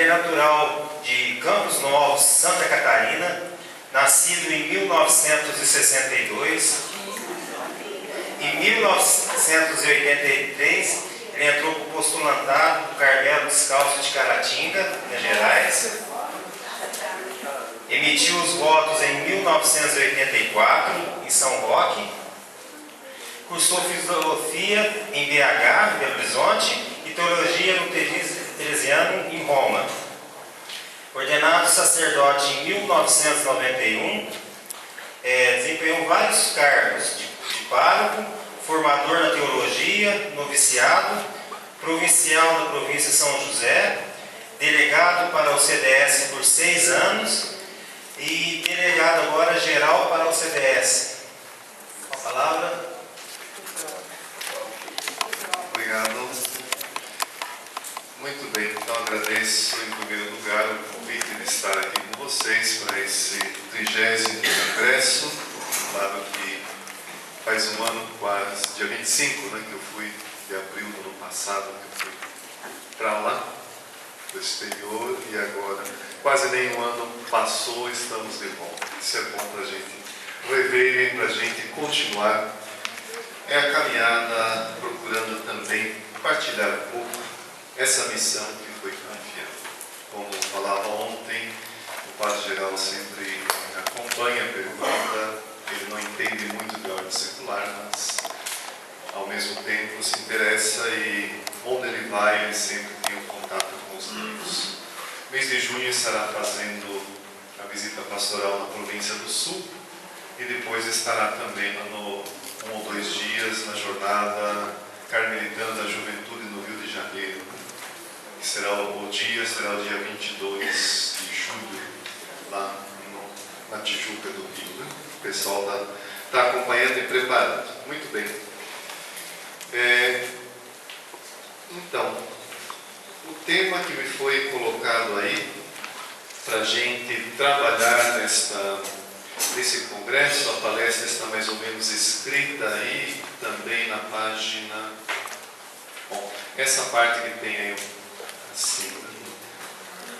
natural de Campos Novos, Santa Catarina, nascido em 1962. Em 1983, ele entrou para o postulantado do Carmelo Descalço de Caratinga, Minas Gerais. Emitiu os votos em 1984, em São Roque. Cursou filosofia em BH, Belo Horizonte, e teologia no Teresiano, em Roma. Ordenado sacerdote em 1991, desempenhou vários cargos de pároco, formador na teologia, noviciado, provincial da província de São José, delegado para o CDS por 6 anos e delegado agora geral para o CDS. Com a palavra. Obrigado. Muito bem, então agradeço em primeiro lugar o convite de estar aqui com vocês para esse 30º congresso. Claro que faz um ano quase, dia 25, que eu fui, de abril do ano passado, que eu fui para lá, do exterior, e agora quase nem um ano passou, estamos de volta. Isso é bom para a gente rever e para a gente continuar a caminhada, procurando também partilhar um pouco essa missão que foi confiada. Como falava ontem, o Padre Geral sempre acompanha a pergunta, ele não entende muito de ordem secular, mas ao mesmo tempo se interessa e onde ele vai, ele sempre tem um contato com os leigos. No mês de junho estará fazendo a visita pastoral na província do Sul e depois estará também no 1 ou 2 dias na jornada Carmelitana da Juventude no Rio de Janeiro, que será o dia 22 de julho, lá na Tijuca do Rio. O pessoal está acompanhando e preparando. Muito bem. Então, o tema que me foi colocado aí, para a gente trabalhar nesse congresso, a palestra está mais ou menos escrita aí, também na página... Bom, essa parte que tem aí, assim,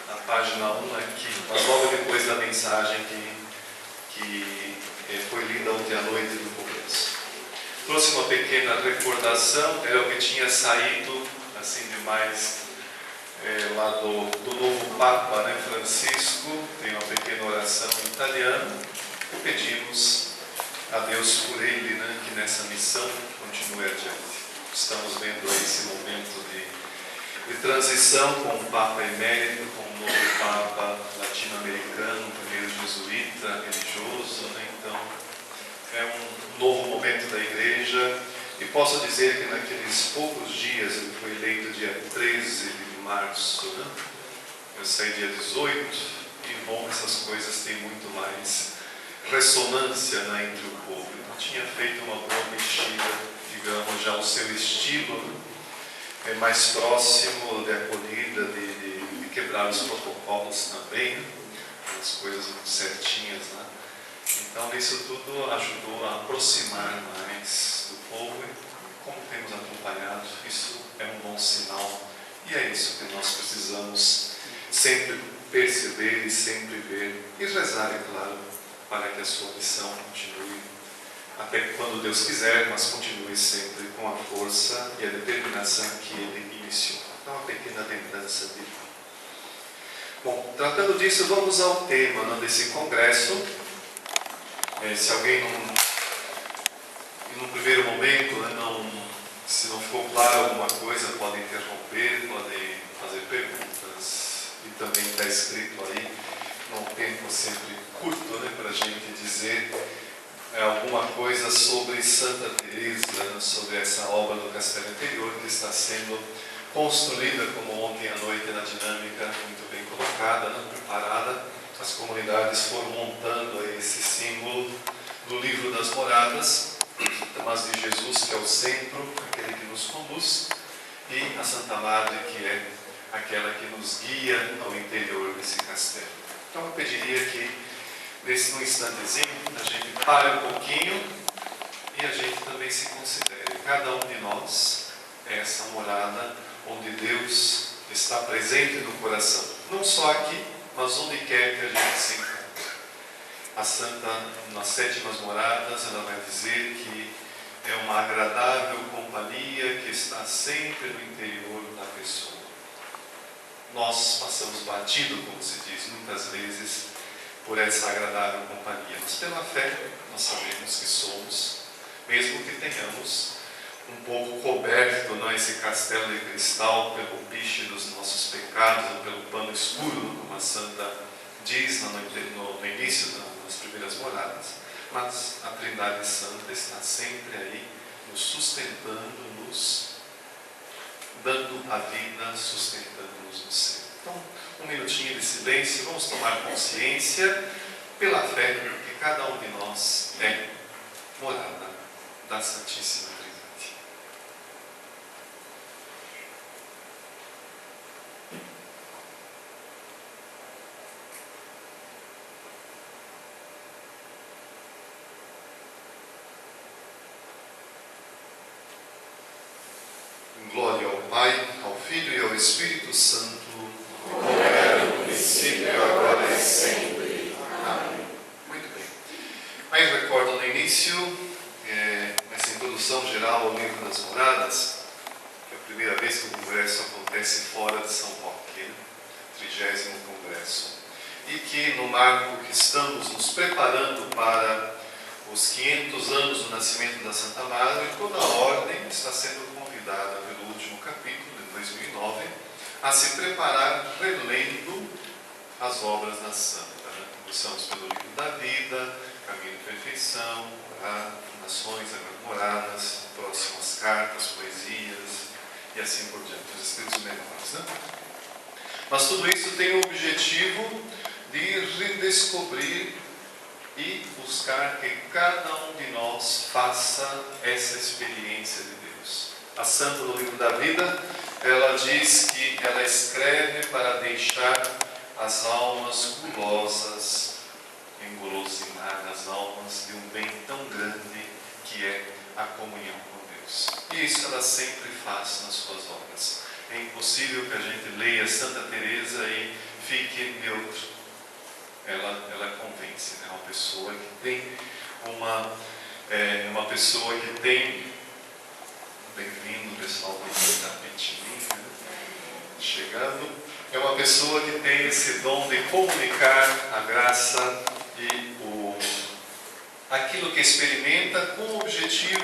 na página 1 aqui, mas logo depois da mensagem que foi lida ontem à noite no começo. Trouxe uma pequena recordação, era o que tinha saído, assim demais, lá do novo Papa, Francisco. Tem uma pequena oração em italiano, e pedimos a Deus por ele, que nessa missão continue adiante. Estamos vendo aí esse momento de transição com o Papa emérito, com o novo Papa latino-americano, primeiro jesuíta, religioso, Então, é um novo momento da Igreja, e posso dizer que naqueles poucos dias, ele foi eleito dia 13 de março, eu saí dia 18, e bom, essas coisas têm muito mais ressonância entre o povo. Ele tinha feito uma boa mexida, digamos, já o seu estilo, é mais próximo de acolhida, de quebrar os protocolos também, as coisas muito certinhas, Então, isso tudo ajudou a aproximar mais do povo, e como temos acompanhado, isso é um bom sinal, e é isso que nós precisamos sempre perceber e sempre ver, e rezar, é claro, para que a sua missão continue, até quando Deus quiser, mas continue sempre com a força e a determinação que Ele iniciou. Então, uma pequena lembrança dele. Bom, tratando disso, vamos ao tema desse congresso. Se alguém num primeiro momento, se não ficou claro alguma coisa, pode interromper, pode fazer perguntas, e também está escrito aí, num tempo sempre curto, para a gente dizer alguma coisa sobre Santa Teresa, sobre essa obra do Castelo Interior que está sendo construída, como ontem à noite na dinâmica, muito bem colocada, preparada. As comunidades foram montando aí esse símbolo do livro das moradas, mas de Jesus, que é o centro, aquele que nos conduz, e a Santa Madre, que é aquela que nos guia ao interior desse castelo. Então eu pediria que, num instantezinho, a gente pare um pouquinho e a gente também se considere. Cada um de nós é essa morada onde Deus está presente no coração. não só aqui, mas onde quer que a gente se encontre. A Santa, nas sétimas moradas, ela vai dizer que é uma agradável companhia que está sempre no interior da pessoa. Nós passamos batido, como se diz, muitas vezes, por essa agradável companhia. Mas pela fé, nós sabemos que somos, mesmo que tenhamos um pouco coberto, não, esse castelo de cristal pelo piche dos nossos pecados, ou pelo pano escuro, como a Santa diz no início das primeiras moradas, mas a Trindade Santa está sempre aí, nos sustentando, nos dando a vida, sustentando-nos no céu. Então, um minutinho de silêncio, vamos tomar consciência, pela fé, que cada um de nós é morada da Santíssima Trindade. Glória ao Pai, ao Filho e ao Espírito Santo, como era no princípio, agora e sempre. Amém. Muito bem. Aí recordo no início, nessa introdução geral ao livro das moradas, que é a primeira vez que o congresso acontece fora de São Roque, 30º congresso, e que no marco que estamos nos preparando para os 500 anos do nascimento da Santa Madre, toda a ordem está sendo convidada pelo último capítulo de 2009 a se preparar relendo as obras da Santa. Começamos pelo livro da vida, Caminho de Perfeição, Fundações, Moradas, próximas cartas, poesias e assim por diante, os escritos menores, né? Mas tudo isso tem o objetivo de redescobrir e buscar que cada um de nós faça essa experiência de Deus. A Santa do livro da vida, ela diz que ela escreve para deixar as almas gulosas, engolosinar as almas de um bem tão grande que é a comunhão com Deus. E isso ela sempre faz nas suas obras. É impossível que a gente leia Santa Teresa e fique neutro. Ela convence, né? Uma pessoa que tem uma pessoa que tem, bem-vindo pessoal do tapetinho, né? Chegando, é uma pessoa que tem esse dom de comunicar a graça e aquilo que experimenta com o objetivo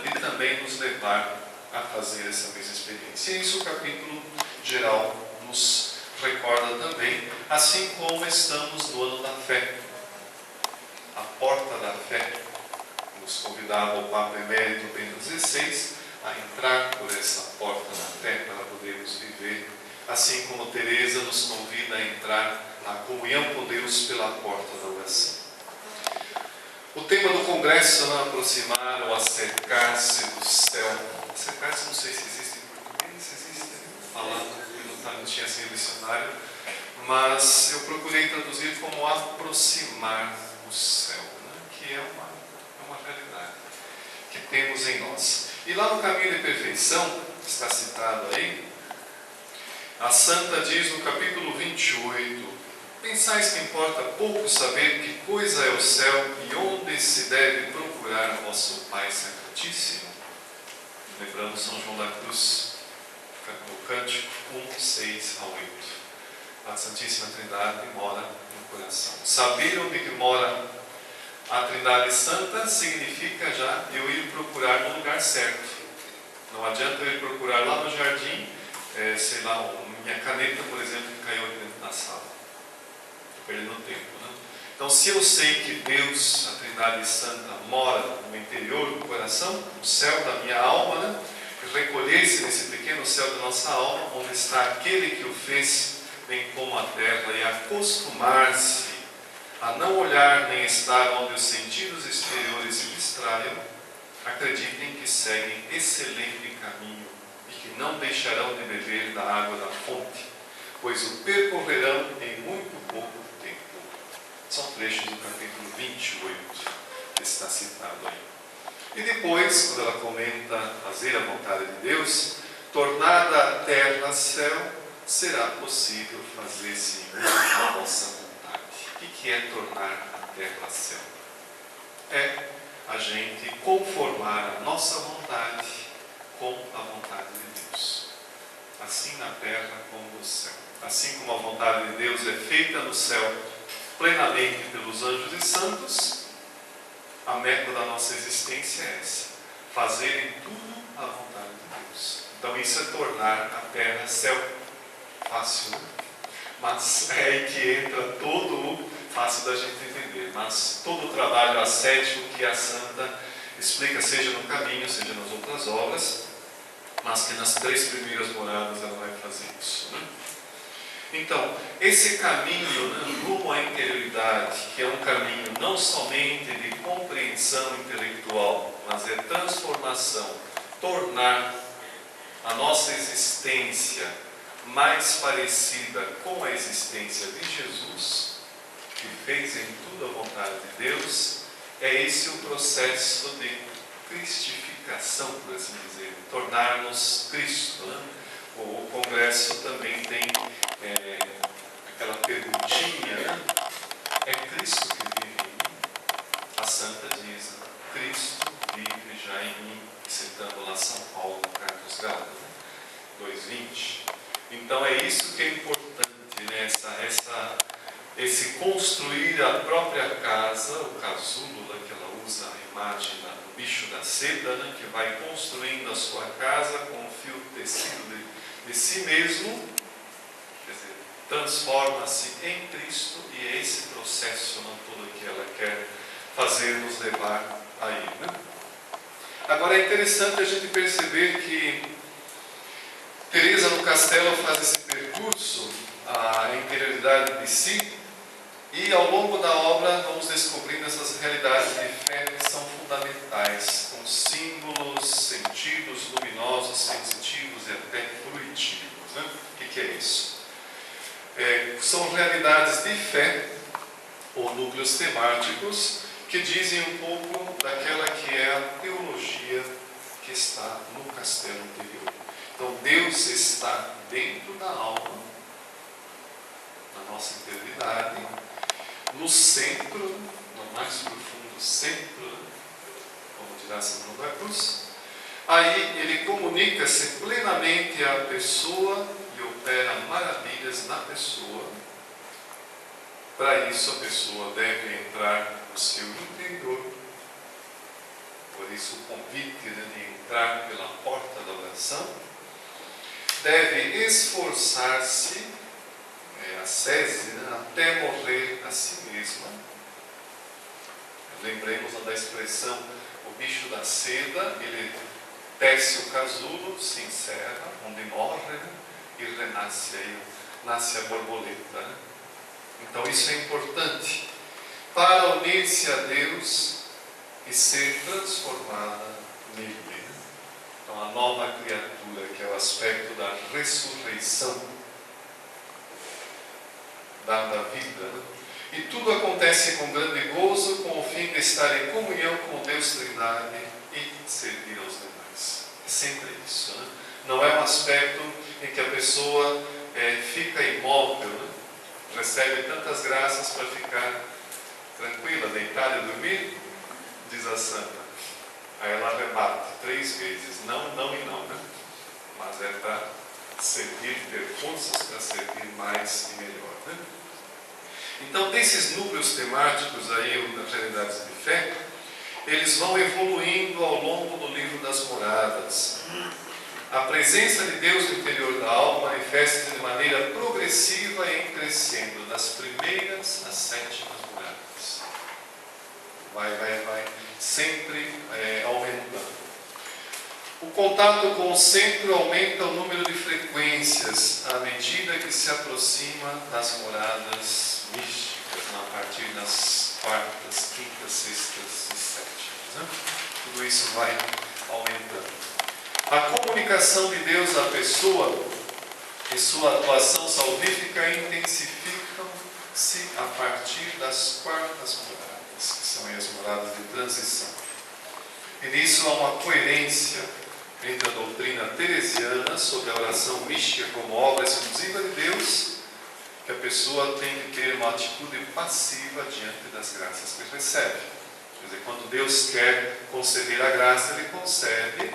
de também nos levar a fazer essa mesma experiência. E isso o capítulo geral nos recorda também, assim como estamos no ano da fé. A porta da fé nos convidava o Papa Emérito Bento XVI a entrar por essa porta da fé para podermos viver, assim como Teresa nos convida a entrar na comunhão com Deus pela porta da oração. O tema do congresso é aproximar ou acercar-se do céu. Acercar-se, não sei se existe em português, existe falando. Não tinha assim o dicionário, mas eu procurei traduzir como aproximar o céu, né? Que é uma realidade que temos em nós. E lá no Caminho de Perfeição, que está citado aí, a Santa diz no capítulo 28: pensais que importa pouco saber que coisa é o céu e onde se deve procurar vosso Pai Sacratíssimo? Lembramos São João da Cruz, no Cântico 1, 6 a 8. A Santíssima Trindade mora no coração. Saber onde que mora a Trindade Santa significa já eu ir procurar no lugar certo. Não adianta eu ir procurar lá no jardim, sei lá, minha caneta, por exemplo, que caiu aqui dentro da sala. Estou perdendo tempo, né? Então, se eu sei que Deus, a Trindade Santa, mora no interior do coração, no céu da minha alma, né? Recolher-se nesse pequeno céu da nossa alma, onde está aquele que o fez, bem como a terra, e acostumar-se a não olhar nem estar onde os sentidos exteriores se distraiam, acreditem que seguem excelente caminho e que não deixarão de beber da água da fonte, pois o percorrerão em muito pouco tempo. São trechos do capítulo 28 que está citado aí. E depois, quando ela comenta fazer a vontade de Deus, tornada a terra céu, será possível fazer sim a nossa vontade. O que é tornar a terra céu? É a gente conformar a nossa vontade com a vontade de Deus. Assim na terra como no céu. Assim como a vontade de Deus é feita no céu plenamente pelos anjos e santos, a meta da nossa existência é essa: fazer em tudo a vontade de Deus. Então isso é tornar a terra céu. Fácil, né? Mas é aí que entra todo o fácil da gente entender, mas todo o trabalho ascético que a santa explica, seja no caminho, seja nas outras obras, mas que nas 3 primeiras moradas ela vai fazer isso, né? Então, esse caminho, né, rumo à interioridade, que é um caminho não somente de compreensão intelectual, mas é transformação, tornar a nossa existência mais parecida com a existência de Jesus, que fez em tudo a vontade de Deus, é esse o processo de cristificação, por assim dizer, tornar-nos Cristo, né? O Congresso também tem aquela perguntinha, né? É Cristo que vive em mim? A Santa diz, Cristo vive já em mim, citando lá São Paulo, no Carlos Gálatas, né? 2:20. Então é isso que é importante, né? Esse construir a própria casa, o casulo, né, que ela usa a imagem do bicho da seda, né, que vai construindo a sua casa com um fio tecido de si mesmo, quer dizer, transforma-se em Cristo, e é esse processo, não, todo que ela quer fazer nos levar aí, né? Agora é interessante a gente perceber que Teresa no Castelo faz esse percurso, a interioridade de si, e ao longo da obra vamos descobrindo essas realidades de fé que são fundamentais, com símbolos, sentidos luminosos, sensitivos e até fruitivos, né? O que é isso? São realidades de fé, ou núcleos temáticos, que dizem um pouco daquela que é a teologia que está no castelo interior. Então Deus está dentro da alma, na nossa interioridade, no centro, no mais profundo centro, como dirá São João da Cruz. Aí ele comunica-se plenamente à pessoa e opera maravilhas na pessoa. Para isso a pessoa deve entrar no seu interior. Por isso o convite, né, de entrar pela porta da oração. Deve esforçar-se, ascese, né, até morrer a si mesma. Lembremos da expressão, o bicho da seda, ele tece o casulo, se encerra, onde morre, né, e renasce aí, nasce a borboleta, né? Então isso é importante para unir-se a Deus e ser transformada nele. Então a nova criatura, que é o aspecto da ressurreição, da vida, né? E tudo acontece com grande gozo, com o fim de estar em comunhão com Deus Trindade e servir aos demais. É sempre isso, né? Não é um aspecto em que a pessoa fica imóvel, né? Recebe tantas graças para ficar tranquila, deitada e dormir, diz a santa. Aí ela rebate 3 vezes, não, não e não, né? Mas é para servir, ter forças para servir mais e melhor, né? Então, desses núcleos temáticos aí, das realidades de fé, eles vão evoluindo ao longo do livro das moradas. A presença de Deus no interior da alma manifesta-se de maneira progressiva e crescendo, das primeiras às 7ª moradas. Vai sempre aumentando. O contato com o centro aumenta o número de frequências à medida que se aproxima das moradas místicas, a partir das 4ª, 5ª, 6ª e 7ª. Né? Tudo isso vai aumentando. A comunicação de Deus à pessoa e sua atuação salvífica intensificam-se a partir das 4ª moradas, que são as moradas de transição. E nisso há uma coerência entre a doutrina teresiana sobre a oração mística como obra exclusiva de Deus, que a pessoa tem que ter uma atitude passiva diante das graças que recebe. Quer dizer, quando Deus quer conceder a graça, Ele concede,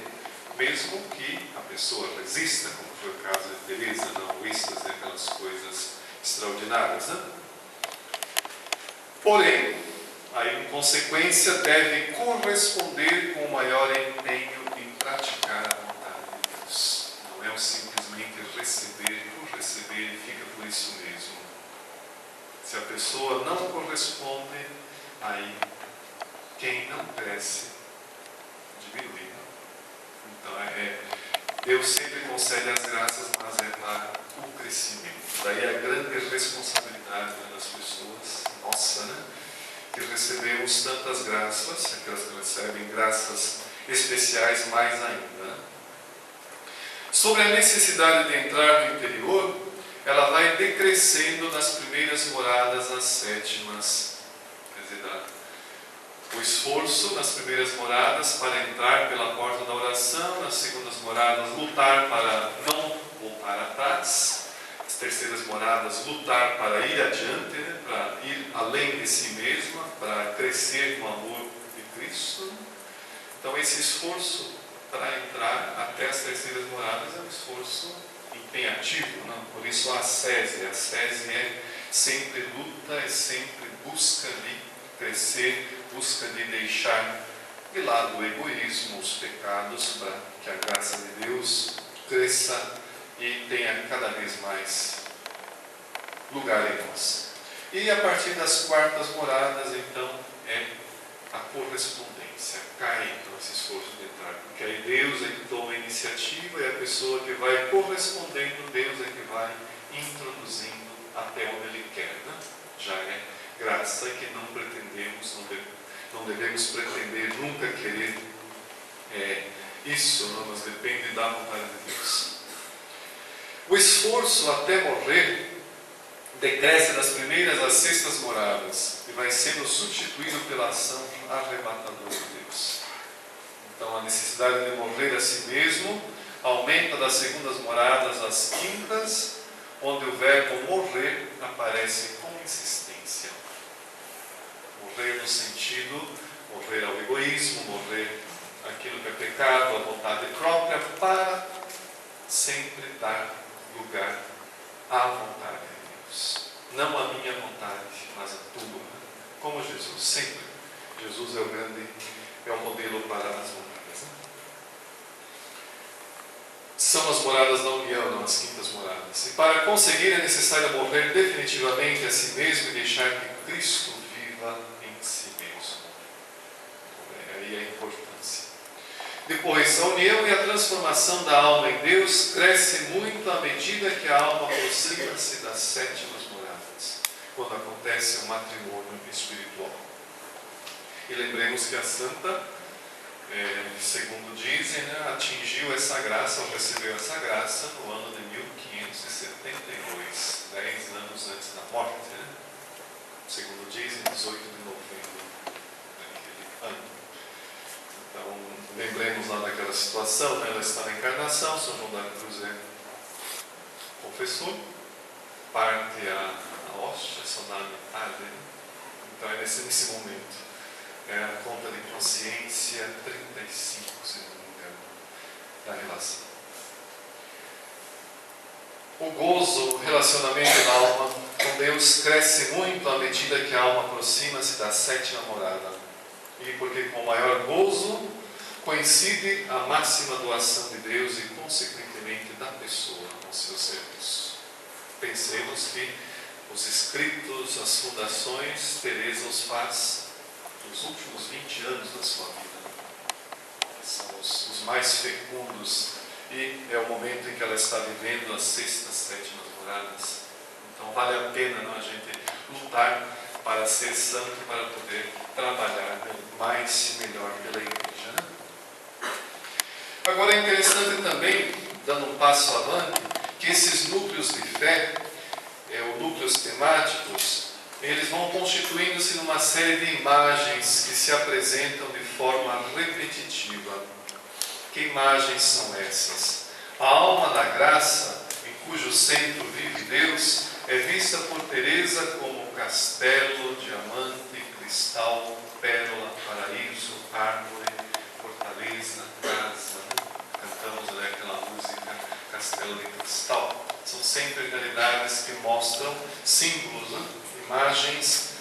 mesmo que a pessoa resista, como foi o caso de Teresa, não êxtase, aquelas coisas extraordinárias, né? Porém, aí em consequência deve corresponder com o maior empenho em praticar a vontade de Deus. Não é simplesmente receber por receber e fica por isso mesmo. Se a pessoa não corresponde, aí quem não cresce diminui. Então Deus sempre concede as graças, mas é para o crescimento. Daí a grande responsabilidade das pessoas, nossa, né? Que recebemos tantas graças, aquelas que recebem graças especiais mais ainda. Sobre a necessidade de entrar no interior, ela vai decrescendo nas primeiras moradas às sétimas. Quer dizer, o esforço nas primeiras moradas para entrar pela porta da oração, nas segundas moradas lutar para não voltar atrás, as terceiras moradas lutar para ir adiante, né? Para ir além de si mesma, para crescer no amor de Cristo. Então esse esforço para entrar até as terceiras moradas é um esforço empenhativo, não? Por isso a ascese é sempre luta, é sempre busca de crescer, busca de deixar de lado o egoísmo, os pecados, para que a graça de Deus cresça e tenha cada vez mais lugar em nós. E a partir das quartas moradas, então, é a correspondência. Cai então esse esforço de entrar, porque aí Deus é que toma a iniciativa e a pessoa que vai correspondendo, Deus é que vai introduzindo até onde Ele quer, né? Já é graça que não pretendemos, não devemos pretender nunca querer isso, não, mas depende da vontade de Deus. O esforço até morrer decresce das primeiras às sextas moradas e vai sendo substituído pela ação arrebatadora de Deus. Então a necessidade de morrer a si mesmo aumenta das segundas moradas às quintas, onde o verbo morrer aparece com insistência. Morrer no sentido, morrer ao egoísmo, morrer aquilo que é pecado, a vontade própria, para sempre dar lugar à vontade de Deus. Não a minha vontade, mas a tua. Como Jesus, sempre. Jesus é o modelo para as moradas. Né? São as moradas da união, não as quintas moradas. E para conseguir é necessário morrer definitivamente a si mesmo e deixar que Cristo viva em si mesmo. Aí a importância. Depois, a união e a transformação da alma em Deus cresce muito à medida que a alma aproxima-se das sétimas moradas, quando acontece o matrimônio espiritual. E lembremos que a santa, segundo dizem, né, atingiu essa graça, ou recebeu essa graça no ano de 1572, 10 anos antes da morte, né? Segundo dizem, 18 de novembro daquele ano. Então, lembremos lá daquela situação, né? Ela está na encarnação, São João da Cruz é confessor, parte a hóstia, só dá a metade, né? Então é nesse momento. É a conta de consciência 35, se não me engano, da relação. O gozo, o relacionamento da alma com Deus cresce muito à medida que a alma aproxima-se da sétima morada. E porque com maior gozo coincide a máxima doação de Deus e consequentemente da pessoa com seu serviço. Pensemos que os escritos, as fundações, Teresa os faz nos últimos 20 anos da sua vida. São os mais fecundos e é o momento em que ela está vivendo as sextas, sétimas moradas. Então vale a pena, não, a gente lutar para ser santo e para poder trabalhar mais e melhor pela igreja. Né? Agora é interessante também, dando um passo avante, que esses núcleos de fé, os núcleos temáticos, eles vão constituindo-se numa série de imagens que se apresentam de forma repetitiva. Que imagens são essas? A alma na graça, em cujo centro vive Deus, é vista por Teresa como castelo, diamante, cristal, pérola, paraíso, árvore, fortaleza, casa. Cantamos aquela música Castelo de Cristal. São sempre realidades que mostram símbolos, imagens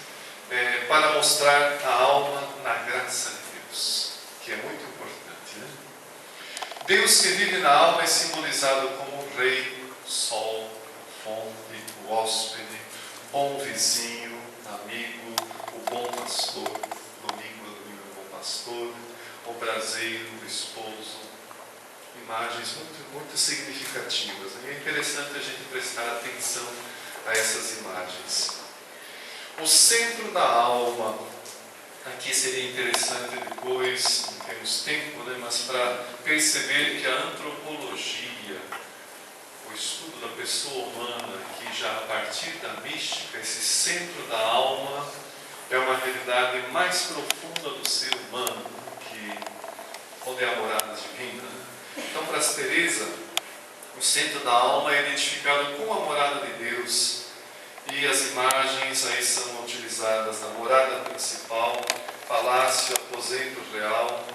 para mostrar a alma na graça de Deus, que é muito importante. Deus que vive na alma é simbolizado como o rei, o sol, a fonte, o hóspede, bom vizinho, amigo, o bom pastor, domingo o bom pastor, o braseiro, o esposo. Imagens muito significativas. E é interessante a gente prestar atenção a essas imagens. O centro da alma, aqui seria interessante depois, não temos tempo, mas para perceber que a antropologia, o estudo da pessoa humana, que já a partir da mística, esse centro da alma é uma realidade mais profunda do ser humano, onde é a morada divina. Então, para as Teresa, o centro da alma é identificado com a morada de Deus, e as imagens aí são utilizadas na morada principal, palácio, aposento real,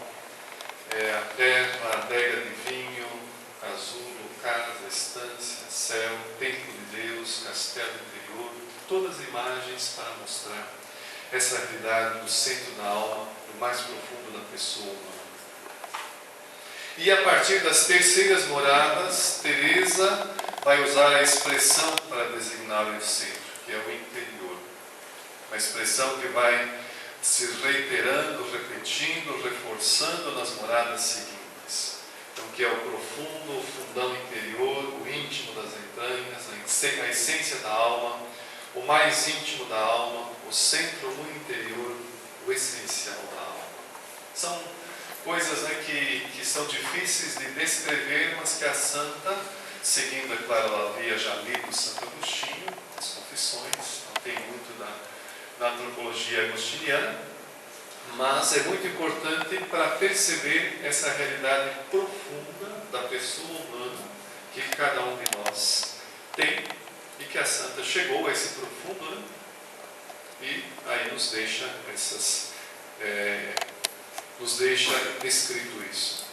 a terra, a adega de vinho, casulo, casa, estância, céu, templo de Deus, castelo interior, todas imagens para mostrar essa realidade do centro da alma, do mais profundo da pessoa humana. E a partir das terceiras moradas, Teresa vai usar a expressão para designar o centro, que é o interior. Uma expressão que vai se reiterando, repetindo, reforçando nas moradas seguintes. Então, que é o profundo, o fundão interior, o íntimo das entranhas, a essência da alma, o mais íntimo da alma, o centro no interior, o essencial da alma. São coisas que são difíceis de descrever, mas que a santa, seguindo, é claro, ela havia já lido Santo Agostinho, as Confissões, não tem muito da antropologia agostiniana, mas é muito importante para perceber essa realidade profunda da pessoa humana que cada um de nós tem, e que a santa chegou a esse profundo, e aí nos deixa escrito isso.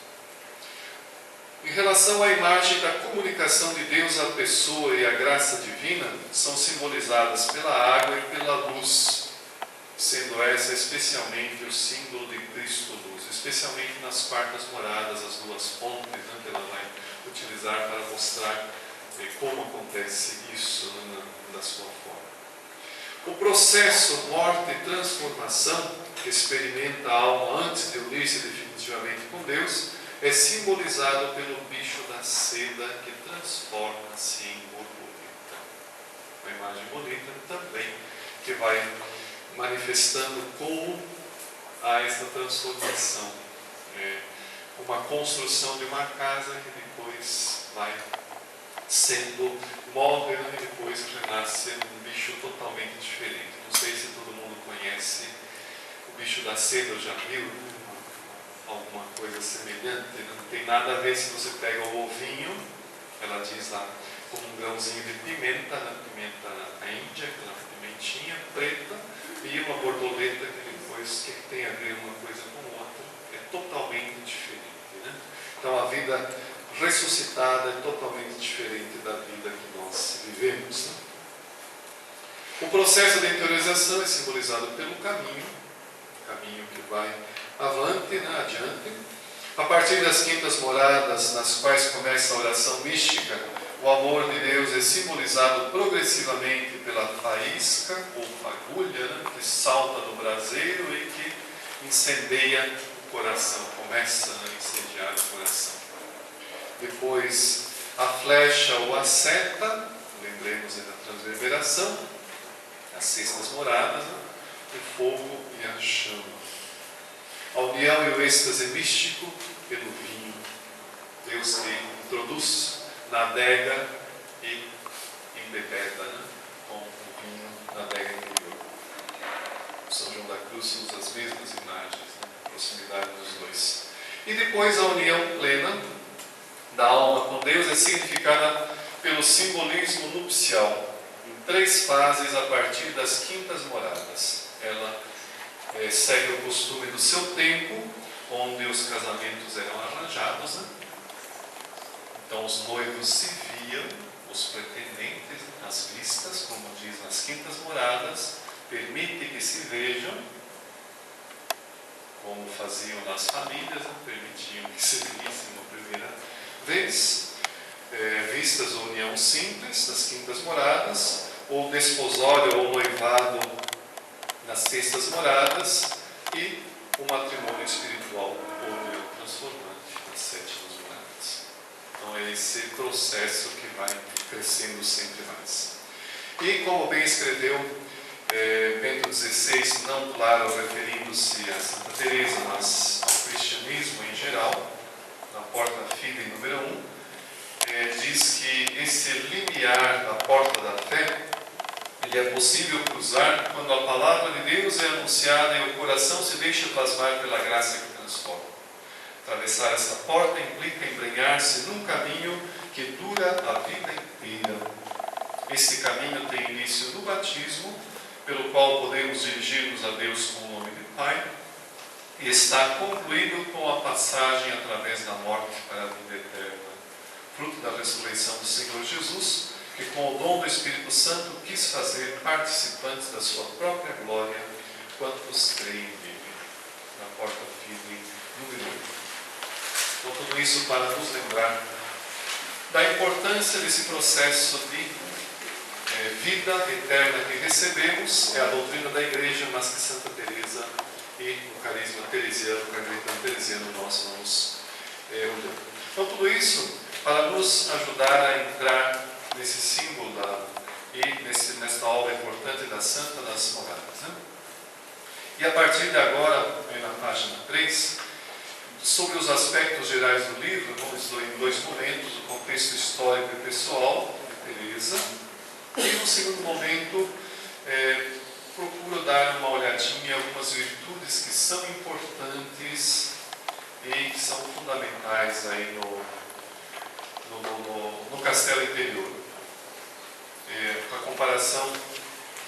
Em relação à imagem da comunicação de Deus à pessoa e à graça divina, são simbolizadas pela água e pela luz, sendo essa especialmente o símbolo de Cristo luz, especialmente nas quartas moradas, as duas fontes, que ela vai utilizar para mostrar como acontece isso da sua forma. O processo morte e transformação que experimenta a alma antes de unir-se definitivamente com Deus é simbolizado pelo bicho da seda que transforma-se em borboleta. Uma imagem bonita também, que vai manifestando como há esta transformação. Uma construção de uma casa que depois vai morre e depois renasce um bicho totalmente diferente. Não sei se todo mundo conhece o bicho da seda, já viu alguma coisa semelhante? Não tem nada a ver se você pega o ovinho, ela diz lá, como um grãozinho de pimenta, pimenta na Índia, aquela pimentinha preta, e uma borboleta que depois, o que tem a ver uma coisa com outra? É totalmente diferente. Então a vida ressuscitada é totalmente diferente da vida que nós vivemos. O processo de interiorização é simbolizado pelo caminho, o caminho que vai adiante. A partir das quintas moradas, nas quais começa a oração mística, o amor de Deus é simbolizado progressivamente pela faísca ou fagulha, que salta do braseiro e que incendeia o coração, começa a incendiar o coração. Depois, a flecha ou a seta, lembremos da transverberação, as sextas moradas, o fogo e a chama. A união e o êxtase místico pelo vinho. Deus que introduz na adega e embebeda com o vinho na adega interior. São João da Cruz usa as mesmas imagens, a proximidade dos dois. E depois a união plena da alma com Deus é significada pelo simbolismo nupcial, em 3 fases a partir das quintas moradas. Ela segue o costume do seu tempo, onde os casamentos eram arranjados, né? Então os noivos se viam, os pretendentes, as vistas, como diz nas quintas moradas, permite que se vejam, como faziam nas famílias, né? Permitiam que se vissem uma primeira vez, vistas ou união simples das quintas moradas, ou desposório ou noivado nas sextas moradas, e o matrimônio espiritual ou união transformante nas sétimas moradas. Então é esse processo que vai crescendo sempre mais. E como bem escreveu Bento XVI, não claro referindo-se a Santa Teresa, mas ao cristianismo em geral, na Porta Fidei número 1, diz que esse limiar da porta da fé, ele é possível cruzar quando a palavra de Deus é anunciada e o coração se deixa plasmar pela graça que transforma. Atravessar esta porta implica embrenhar-se num caminho que dura a vida inteira. Este caminho tem início no batismo, pelo qual podemos dirigir-nos a Deus com o nome de Pai, e está concluído com a passagem através da morte para a vida eterna, fruto da ressurreição do Senhor Jesus, que com o dom do Espírito Santo quis fazer participantes da sua própria glória quantos creem nele. Na Porta Fidei número 1. Então, tudo isso para nos lembrar da importância desse processo de vida eterna que recebemos. É a doutrina da Igreja, mas que Santa Teresa e o carisma teresiano, o carmelitano teresiano, nós vamos olhando. Então, tudo isso para nos ajudar a entrar nesse símbolo e nesta obra importante da Santa das Moradas, né? E a partir de agora, na página 3, sobre os aspectos gerais do livro, vamos em 2 momentos, o contexto histórico e pessoal de Teresa, e no segundo momento procuro dar uma olhadinha em algumas virtudes que são importantes e que são fundamentais aí no castelo interior. A comparação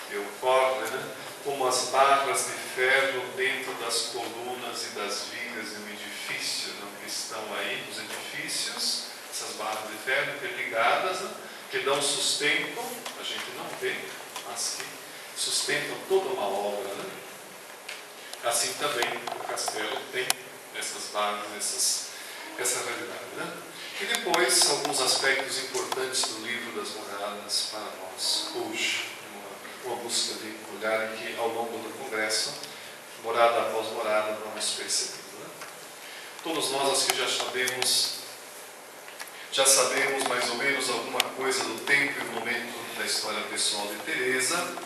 que ocorre, né, como as barras de ferro dentro das colunas e das vigas de um edifício, né, que estão aí nos edifícios, essas barras de ferro interligadas, né, que dão sustento, a gente não vê, mas que sustentam toda uma obra, né? Assim também o castelo tem essas barras, essa realidade, né? E depois, alguns aspectos importantes do livro das moradas para nós hoje, uma busca de olhar que ao longo do congresso, morada após morada, vamos percebendo, né? Todos nós, os que já sabemos mais ou menos alguma coisa do tempo e momento da história pessoal de Teresa.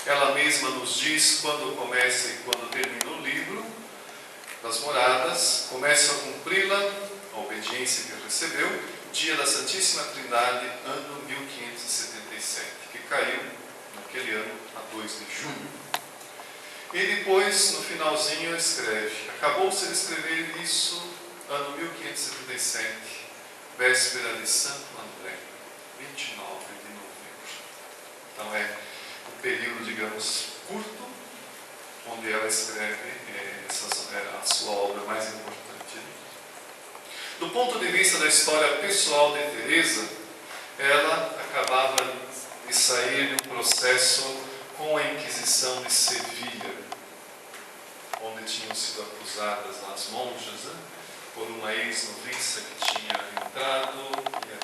Ela mesma nos diz quando começa e quando termina o livro das moradas. Começa a cumpri-la, a obediência que recebeu, dia da Santíssima Trindade, ano 1577, que caiu naquele ano, a 2 de junho. E depois, no finalzinho, escreve: acabou-se de escrever isso, ano 1577, véspera de Santo André, 29 de novembro. Então é um período, digamos, curto, onde ela escreve a sua obra mais importante. Do ponto de vista da história pessoal de Teresa, ela acabava de sair de um processo com a Inquisição de Sevilha, onde tinham sido acusadas as monjas, né, por uma ex-noviça que tinha entrado e aí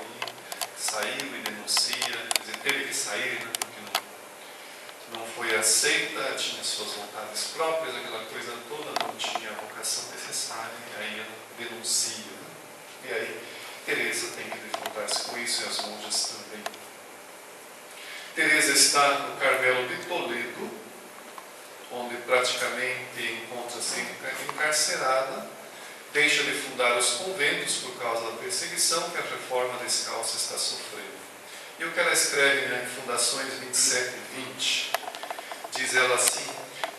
saiu e denuncia, quer dizer, teve que sair, né, porque não foi aceita, tinha suas vontades próprias, aquela coisa toda, não tinha a vocação necessária, e aí ela denuncia, né? E aí Teresa tem que defrontar-se com isso, e as monjas também. Teresa está no Carmelo de Toledo, onde praticamente encontra-se encarcerada, deixa de fundar os conventos por causa da perseguição que a reforma descalça está sofrendo. E o que ela escreve em Fundações 27 e 20, diz ela assim: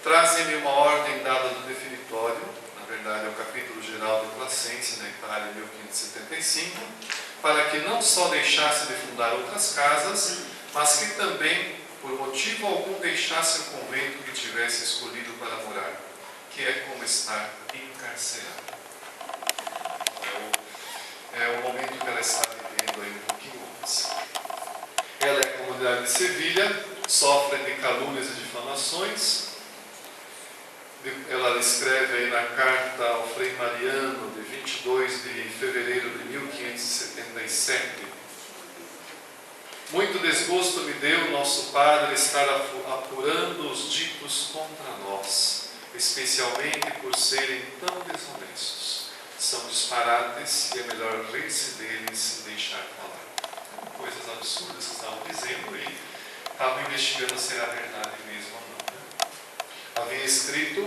trazem-me uma ordem dada do definitório, na verdade é o capítulo geral de Placência, na Itália, 1575, para que não só deixasse de fundar outras casas, mas que também, por motivo algum, deixasse o convento que tivesse escolhido para morar, que é como estar encarcerado. É o momento que ela está vivendo aí um pouquinho antes. Ela é a comunidade de Sevilha, sofre de calúnias e difamações. Ela escreve aí na carta ao Frei Mariano, de 22 de fevereiro de 1577. Muito desgosto me deu nosso padre estar apurando os ditos contra nós, especialmente por serem tão desonestos. São disparates e é melhor rir-se deles e deixar falar. Coisas absurdas que estavam dizendo e estavam investigando se era verdade mesmo ou não. Havia escrito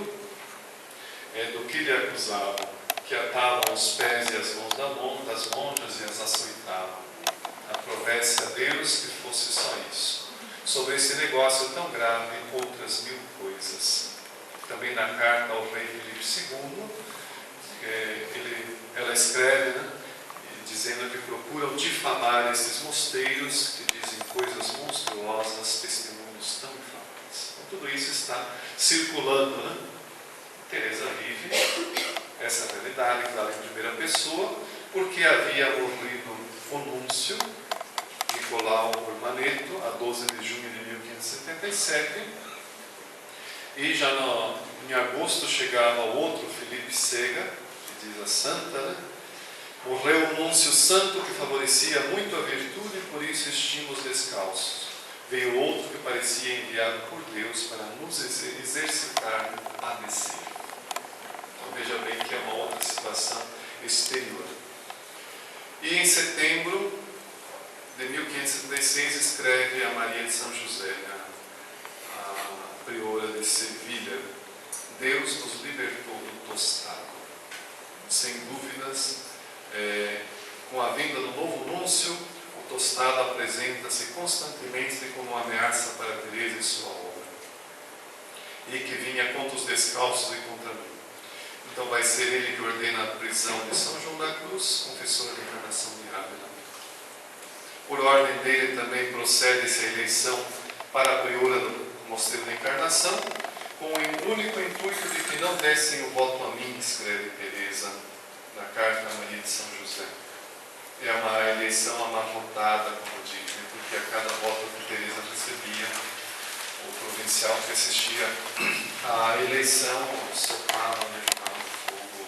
do que lhe acusavam, que atavam os pés e as mãos das monjas e as açoitavam. Aprovesse a Deus que fosse só isso. Sobre esse negócio tão grave, outras 1000 coisas. Também na carta ao rei Filipe II, ela escreve, dizendo que procuram difamar esses mosteiros que dizem coisas monstruosas, testemunhos tão infames. Então, tudo isso está circulando, Teresa vive essa realidade, claro, em primeira pessoa, porque havia morrido o núncio Nicolau Ormaneto, a 12 de junho de 1577, e já em agosto chegava outro Felipe Sega, que diz a santa, morreu um núncio santo que favorecia muito a virtude e por isso estimos descalços. Veio outro que parecia enviado por Deus para nos exercitar a descer. Então veja bem que é uma outra situação exterior. E em setembro de 1576 escreve a Maria de São José, a priora de Sevilha: Deus nos libertou do tostado. Sem dúvidas, com a vinda do novo núncio, o tostado apresenta-se constantemente como uma ameaça para Teresa e sua obra, e que vinha contra os descalços e contra mim. Então vai ser ele que ordena a prisão de São João da Cruz, confessor da encarnação de Ávila. Por ordem dele também procede-se a eleição para a priora do Mosteiro da Encarnação, com o único intuito de que não dessem o voto a mim, escreve Teresa na carta a Maria de São José. É uma eleição amarrotada, como dizem, porque a cada voto que Teresa recebia, o provincial que assistia à eleição socava, jogava fogo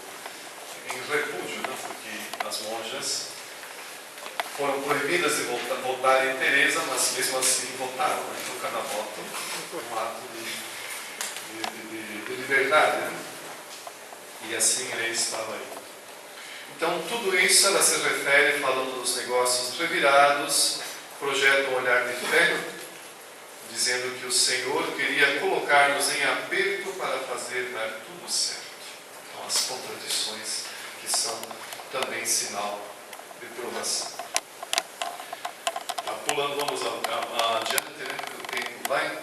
em repúdio, porque as monjas foram proibidas de votar em Teresa, mas mesmo assim votaram. Então cada voto um ato de liberdade, E assim ele estava aí. Então, tudo isso ela se refere, falando dos negócios revirados, projeta um olhar de fé, dizendo que o Senhor queria colocar-nos em aperto para fazer dar tudo certo. Então, as contradições que são também sinal de provação. Pulando, vamos adiante, porque o tempo vai.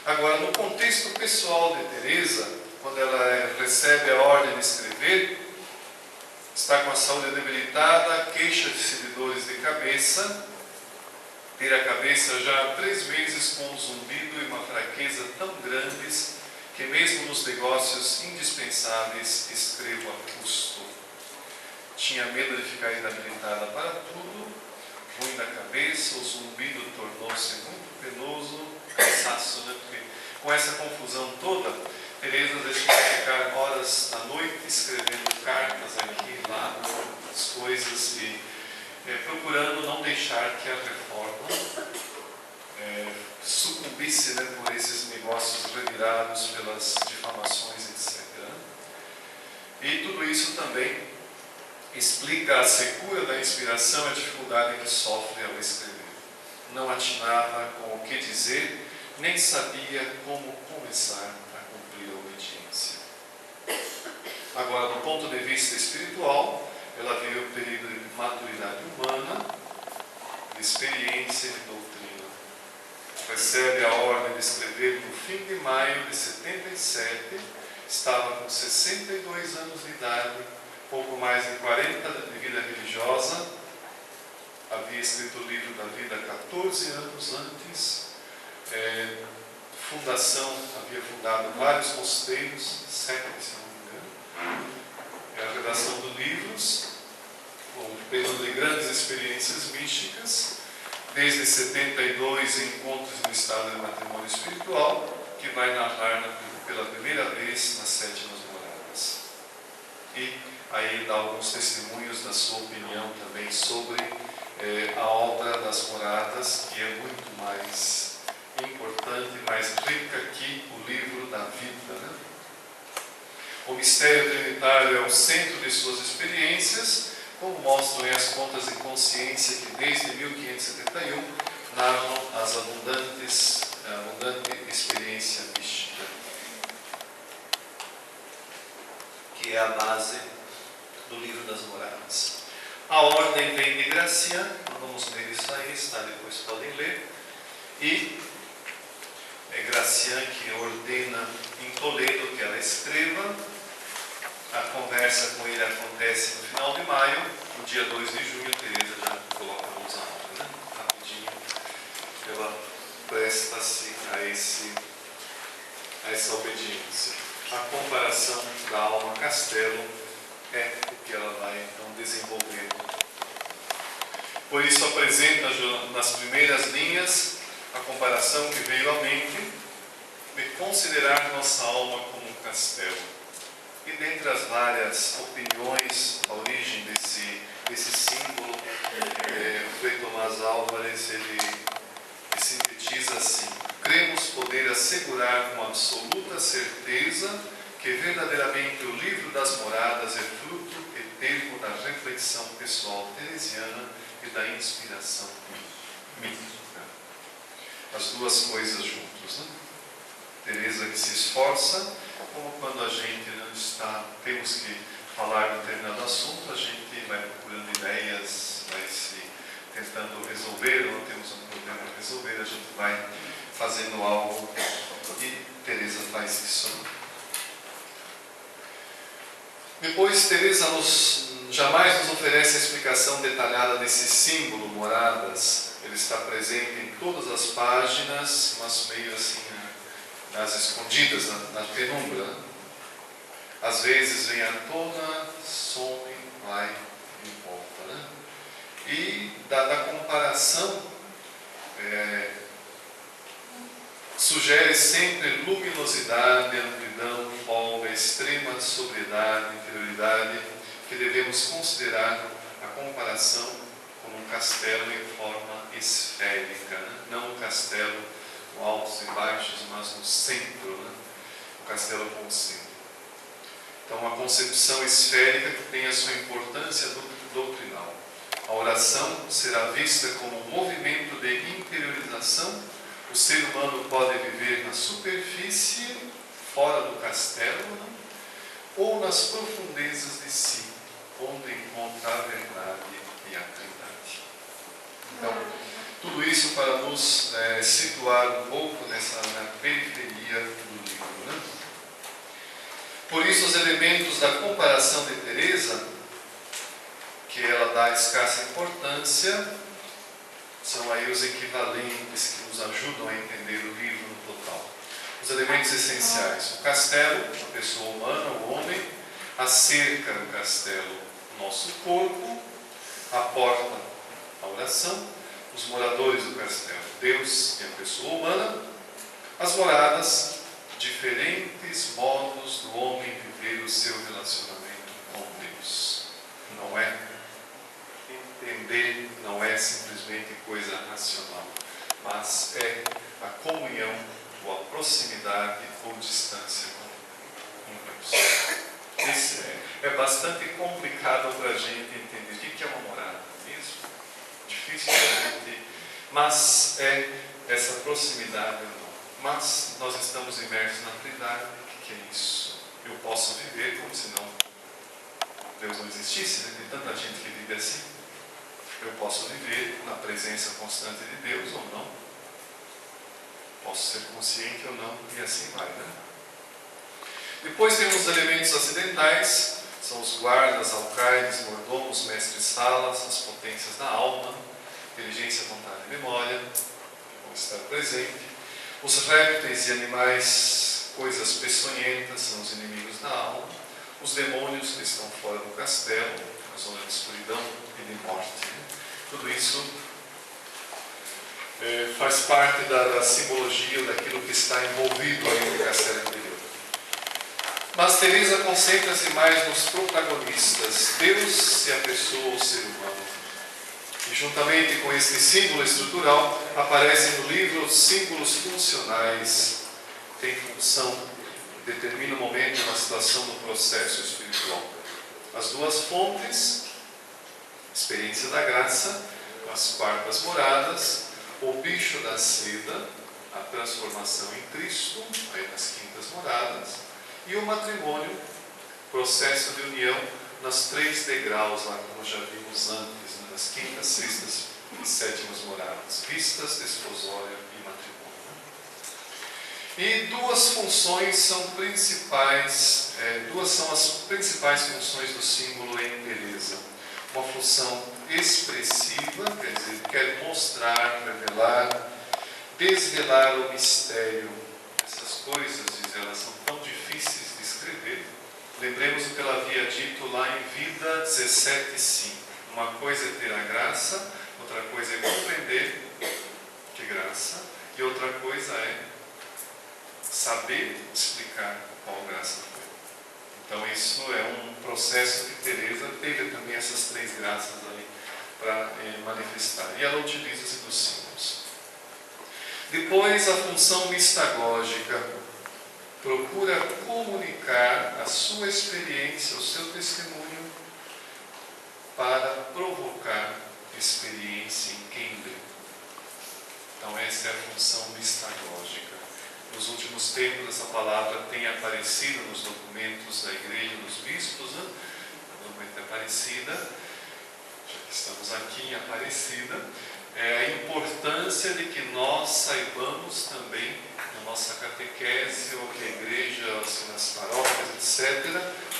Agora, no contexto pessoal de Teresa, quando ela recebe a ordem de escrever, está com a saúde debilitada, queixa-se de dores de cabeça, ter a cabeça já há 3 meses com um zumbido e uma fraqueza tão grandes que mesmo nos negócios indispensáveis escrevo a custo. Tinha medo de ficar inabilitada para tudo, ruim da cabeça, o zumbido tornou-se muito penoso, cansaço, Porque com essa confusão toda, Teresa deixou de ficar horas à noite escrevendo cartas aqui e lá, as coisas e procurando não deixar que a reforma sucumbisse por esses negócios revirados pelas difamações, etc. E tudo isso também explica a secura da inspiração e a dificuldade que sofre ao escrever. Não atinava com o que dizer, nem sabia como começar a cumprir a obediência. Agora, do ponto de vista espiritual, ela vive o período de maturidade humana, de experiência e de doutrina. Recebe a ordem de escrever no fim de maio de 77 estava com 62 anos de idade, pouco mais de 40 de vida religiosa, havia escrito o livro da vida 14 anos antes, havia fundado vários mosteiros, 7, se não me engano, a redação dos livros, um período de grandes experiências místicas, desde 72 encontros no estado de matrimônio espiritual, que vai narrar pela primeira vez nas 7 moradas. E aí dá alguns testemunhos da sua opinião também sobre a obra das moradas, que é muito mais importante, mais rica que o livro da vida, né? O mistério trinitário é o centro de suas experiências, como mostram as contas de consciência que desde 1571 narram a abundante experiência mística, que é a base do livro das moradas. A ordem vem de Gracian, não vamos ler isso aí, está? Depois podem ler. E é Gracian que ordena em Toledo que ela escreva. A conversa com ele acontece no final de maio, no dia 2 de junho, Teresa já coloca a mãos à obra, né? Rapidinho, ela presta-se a essa obediência. A comparação da alma castelo é o que ela vai então desenvolvendo. Por isso apresenta nas primeiras linhas a comparação que veio à mente de considerar nossa alma como um castelo. E dentre as várias opiniões, a origem desse símbolo, o Frei Tomás Álvares ele sintetiza assim: cremos poder assegurar com absoluta certeza que verdadeiramente o livro das moradas é fruto e termo da reflexão pessoal teresiana e da inspiração mística. As duas coisas juntas, né? Teresa que se esforça, como quando a gente não temos que falar de determinado assunto, a gente vai procurando ideias, vai se tentando resolver, ou temos um problema a resolver, a gente vai fazendo algo, e Teresa faz isso. Depois, Teresa jamais nos oferece a explicação detalhada desse símbolo, moradas. Ele está presente em todas as páginas, mas meio assim, nas escondidas, na penumbra. Às vezes vem à tona, some, vai e volta, né? E da comparação sugere sempre luminosidade, amplidão, folga, extrema sobriedade, interioridade, que devemos considerar a comparação como um castelo em forma esférica, né? Não um castelo com altos e baixos, mas no centro, né? O castelo com o centro. Então, uma concepção esférica que tem a sua importância doutrinal. A oração será vista como um movimento de interiorização. O ser humano pode viver na superfície, fora do castelo, né? Ou nas profundezas de si, onde encontra a verdade e a Trindade. Então, tudo isso para nos situar um pouco na periferia do livro, né? Por isso, os elementos da comparação de Teresa, que ela dá escassa importância, são aí os equivalentes que nos ajudam a entender o livro no total. Os elementos essenciais: o castelo, a pessoa humana, o homem; a cerca do castelo, o nosso corpo; a porta, a oração; os moradores do castelo, Deus e a pessoa humana; as moradas, diferentes modos do homem viver o seu relacionamento com Deus. Não é entender, não é simplesmente coisa racional, mas é a comunhão, ou a proximidade ou distância com Deus. Isso é bastante complicado para a gente entender o que é uma morada mesmo. Difícil para a gente, mas é essa proximidade ou não. Mas nós estamos imersos na Trindade. O que é isso? Eu posso viver como se não Deus não existisse, né? Tem tanta gente que vive assim. Eu posso viver na presença constante de Deus ou não. Posso ser consciente ou não, e assim vai, né? Depois temos os elementos acidentais, são os guardas, alcaides, mordomos, mestres-salas, as potências da alma, inteligência, vontade e memória, que vão estar presentes. Os répteis e animais, coisas peçonhentas, são os inimigos da alma. Os demônios que estão fora do castelo, a zona de escuridão e de morte. Tudo isso faz parte da simbologia daquilo que está envolvido aí no castelo interior. Mas Teresa concentra-se mais nos protagonistas, Deus e a pessoa, o ser humano. E juntamente com este símbolo estrutural, aparecem no livro os símbolos funcionais, que têm função, determina o momento e uma situação do processo espiritual. As duas fontes, experiência da graça, as quartas moradas, o bicho da seda, a transformação em Cristo, aí nas quintas moradas, e o matrimônio, processo de união nas 3 degraus, lá como já vimos antes, nas quintas, sextas e sétimas moradas, vistas, desposório e matrimônio. E duas funções são principais, duas são as principais funções do símbolo em Teresa. Uma função expressiva, quer dizer, quer mostrar, revelar, desvelar o mistério. Essas coisas, diz ela, são tão difíceis de escrever. Lembremos o que ela havia dito lá em Vida 17:5. Uma coisa é ter a graça, outra coisa é compreender que graça, e outra coisa é saber explicar qual graça foi. Então isso é um processo que Teresa teve também essas 3 graças aí para manifestar. E ela utiliza-se dos símbolos. Depois a função mistagógica procura comunicar a sua experiência, o seu testemunho, para provocar experiência em quem lê. Então essa é a função mistagógica. Nos últimos tempos essa palavra tem aparecido nos documentos da Igreja dos Bispos, né? O documento Aparecida, já que estamos aqui em Aparecida, é a importância de que nós saibamos também, na nossa catequese, ou que a Igreja, assim, nas paróquias, etc.,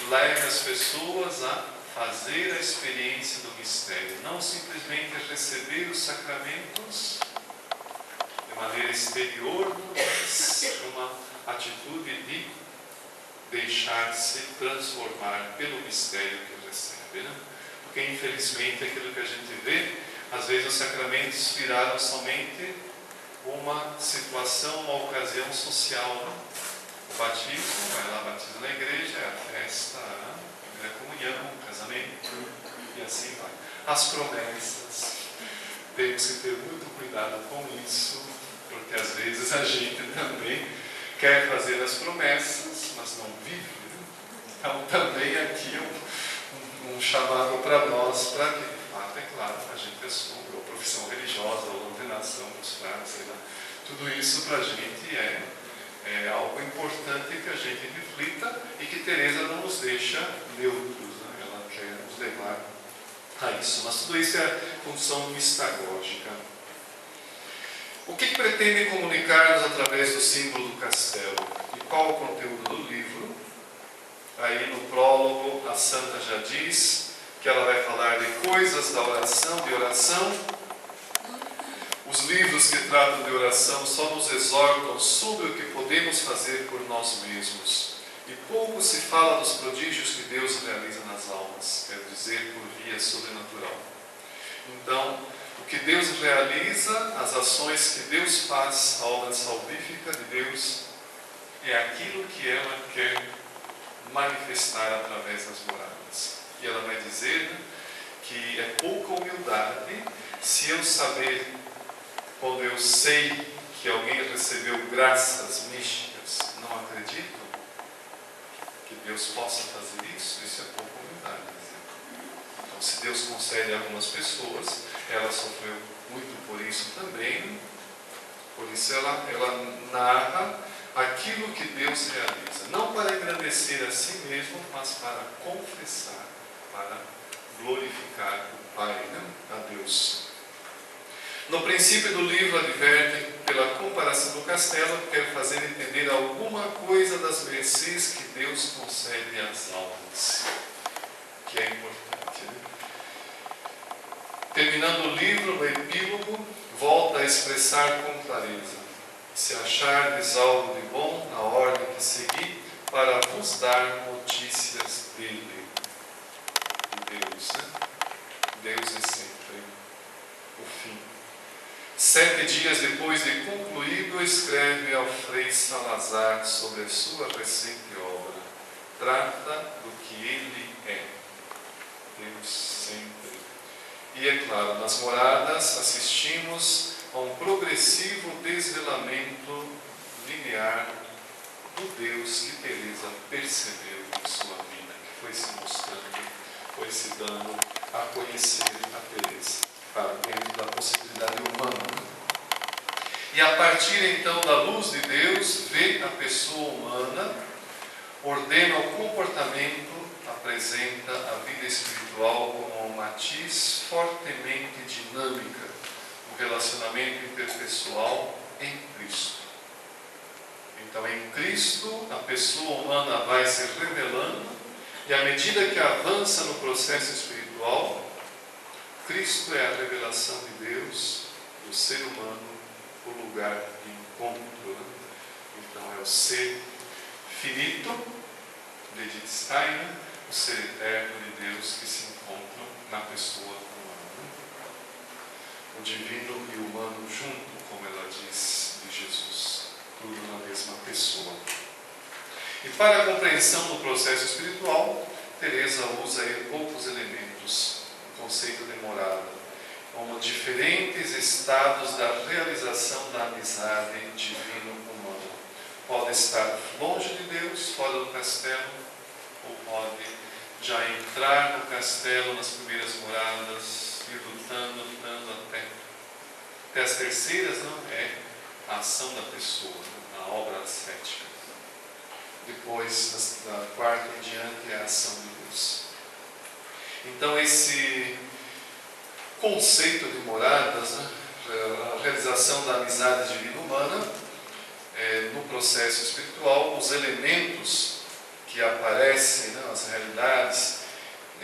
leve as pessoas a fazer a experiência do mistério, não simplesmente receber os sacramentos de maneira exterior, mas uma atitude de deixar-se transformar pelo mistério que recebe, né? Porque infelizmente aquilo que a gente vê, às vezes os sacramentos viraram somente uma situação, uma ocasião social, né? O batismo, vai lá, batiza na igreja, é a festa, né? A comunhão, o casamento, e assim vai. As promessas, temos que ter muito cuidado com isso, porque às vezes a gente também quer fazer as promessas, mas não vive, né? Então também aqui é um chamado para nós, para que de fato, é claro, a gente assume, ou profissão religiosa, ou ordenação dos frades, sei lá. Tudo isso para a gente é algo importante que a gente reflita e que Teresa não nos deixa neutros, né? Ela quer nos levar a isso. Mas tudo isso é função mistagógica. O que pretende comunicar-nos através do símbolo do castelo? E qual o conteúdo do livro? Aí no prólogo a santa já diz que ela vai falar de coisas da oração, de oração. Os livros que tratam de oração só nos exortam sobre o que podemos fazer por nós mesmos. E pouco se fala dos prodígios que Deus realiza nas almas, quer dizer, por via sobrenatural. Então, o que Deus realiza, as ações que Deus faz, a obra salvífica de Deus, é aquilo que ela quer manifestar através das moradas. E ela vai dizer, né, que é pouca humildade se eu saber, quando eu sei que alguém recebeu graças místicas, não acredito que Deus possa fazer isso. Isso é pouca humildade. Então, se Deus concede a algumas pessoas, ela sofreu muito por isso também, por isso ela narra aquilo que Deus realiza, não para engrandecer a si mesmo, mas para confessar, para glorificar o Pai, né? A Deus. No princípio do livro adverte, pela comparação do castelo, que quer fazer entender alguma coisa das mercês que Deus concede às almas, que é importante, né? Terminando o livro, no epílogo, volta a expressar com clareza: se achardes algo de bom na ordem que segui, para vos dar notícias dele, de Deus, né? Deus é sempre o fim. 7 dias depois de concluído, escreve ao Frei Salazar sobre a sua recente obra. Trata do que ele é. Deus sempre. E é claro, nas moradas assistimos a um progressivo desvelamento linear do Deus que Teresa percebeu em sua vida, que foi se mostrando, foi se dando a conhecer a Teresa, para dentro da possibilidade humana. E a partir então da luz de Deus, vê a pessoa humana, ordena o comportamento, apresenta a vida espiritual como um matiz fortemente dinâmica, o relacionamento interpessoal em Cristo. Então, em Cristo, a pessoa humana vai se revelando, e à medida que avança no processo espiritual, Cristo é a revelação de Deus, do ser humano, o lugar de encontro. Então, é o ser finito, de Edith Steiner, o ser eterno de Deus que se encontram na pessoa humana. O divino e o humano junto, como ela diz de Jesus, tudo na mesma pessoa. E para a compreensão do processo espiritual, Teresa usa poucos elementos, o conceito de morada, como diferentes estados da realização da amizade divino-humana. Pode estar longe de Deus, fora do castelo, ou pode já entrar no castelo, nas primeiras moradas, ir lutando até as terceiras, não é a ação da pessoa, a obra ascética. Depois, da quarta em diante, é a ação de Deus. Então, esse conceito de moradas, né, a realização da amizade divina humana, no processo espiritual, os elementos que aparecem, né, as realidades,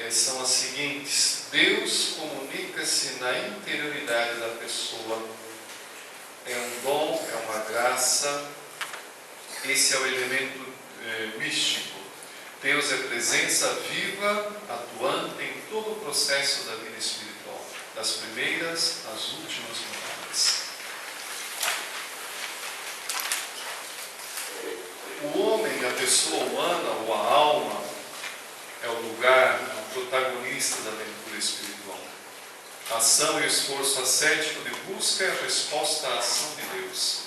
são as seguintes: Deus comunica-se na interioridade da pessoa, é um dom, é uma graça, esse é o elemento místico. Deus é presença viva, atuante em todo o processo da vida espiritual, das primeiras às últimas moradas. O homem, a pessoa humana, ou a alma, é o lugar, o protagonista da aventura espiritual. A ação e o esforço ascético de busca é a resposta à ação de Deus.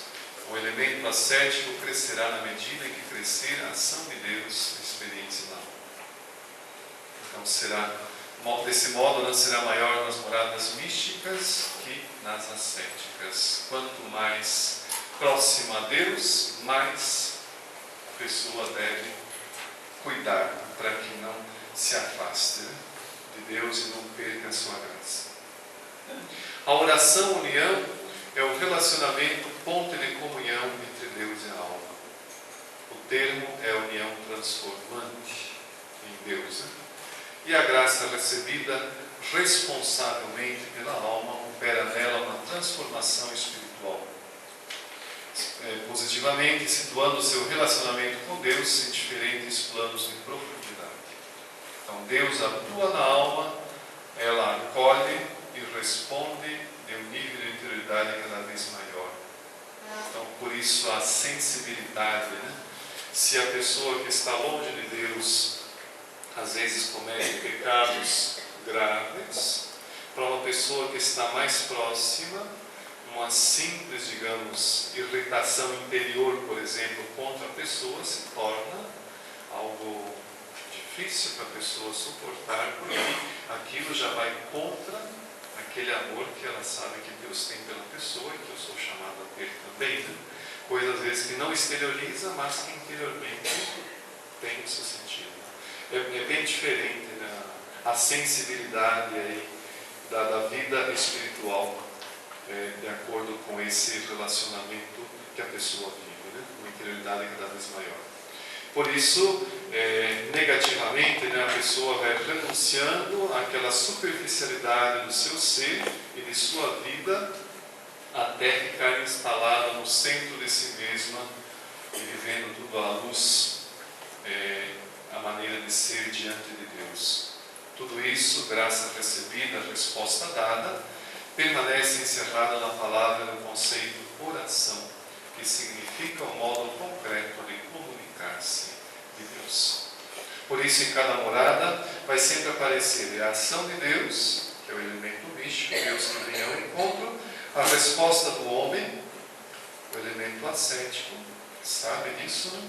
O elemento ascético crescerá na medida em que crescer a ação de Deus na experiência da alma. Então, desse modo, não será maior nas moradas místicas que nas ascéticas. Quanto mais próxima a Deus, mais a pessoa deve cuidar para que não se afaste de Deus e não perca a sua graça. A oração união é o relacionamento, ponto de comunhão entre Deus e a alma. O termo é a união transformante em Deus. E a graça recebida responsavelmente pela alma opera nela uma transformação espiritual. Positivamente, situando o seu relacionamento com Deus em diferentes planos de profundidade. Então, Deus atua na alma, ela acolhe e responde de um nível de interioridade cada vez maior. Então, por isso, a sensibilidade, né? Se a pessoa que está longe de Deus, às vezes comete pecados graves, para uma pessoa que está mais próxima, uma simples, digamos, irritação interior, por exemplo, contra a pessoa, se torna algo difícil para a pessoa suportar, porque aquilo já vai contra aquele amor que ela sabe que Deus tem pela pessoa e que eu sou chamado a ter também. Né? Coisa, às vezes, que não exterioriza, mas que interiormente tem o seu sentido. É bem diferente, né? A sensibilidade aí da vida espiritual. de acordo com esse relacionamento que a pessoa vive, né? Uma interioridade cada vez maior. Por isso, negativamente, né, a pessoa vai renunciando àquela superficialidade do seu ser e de sua vida até ficar instalada no centro de si mesma e vivendo tudo à luz, a maneira de ser diante de Deus. Tudo isso, graça recebida, resposta dada, permanece encerrado na palavra no conceito oração, que significa o modo concreto de comunicar-se de Deus. Por isso, em cada morada vai sempre aparecer a ação de Deus, que é o elemento místico, Deus que vem ao encontro, a resposta do homem, o elemento ascético, sabe disso, né?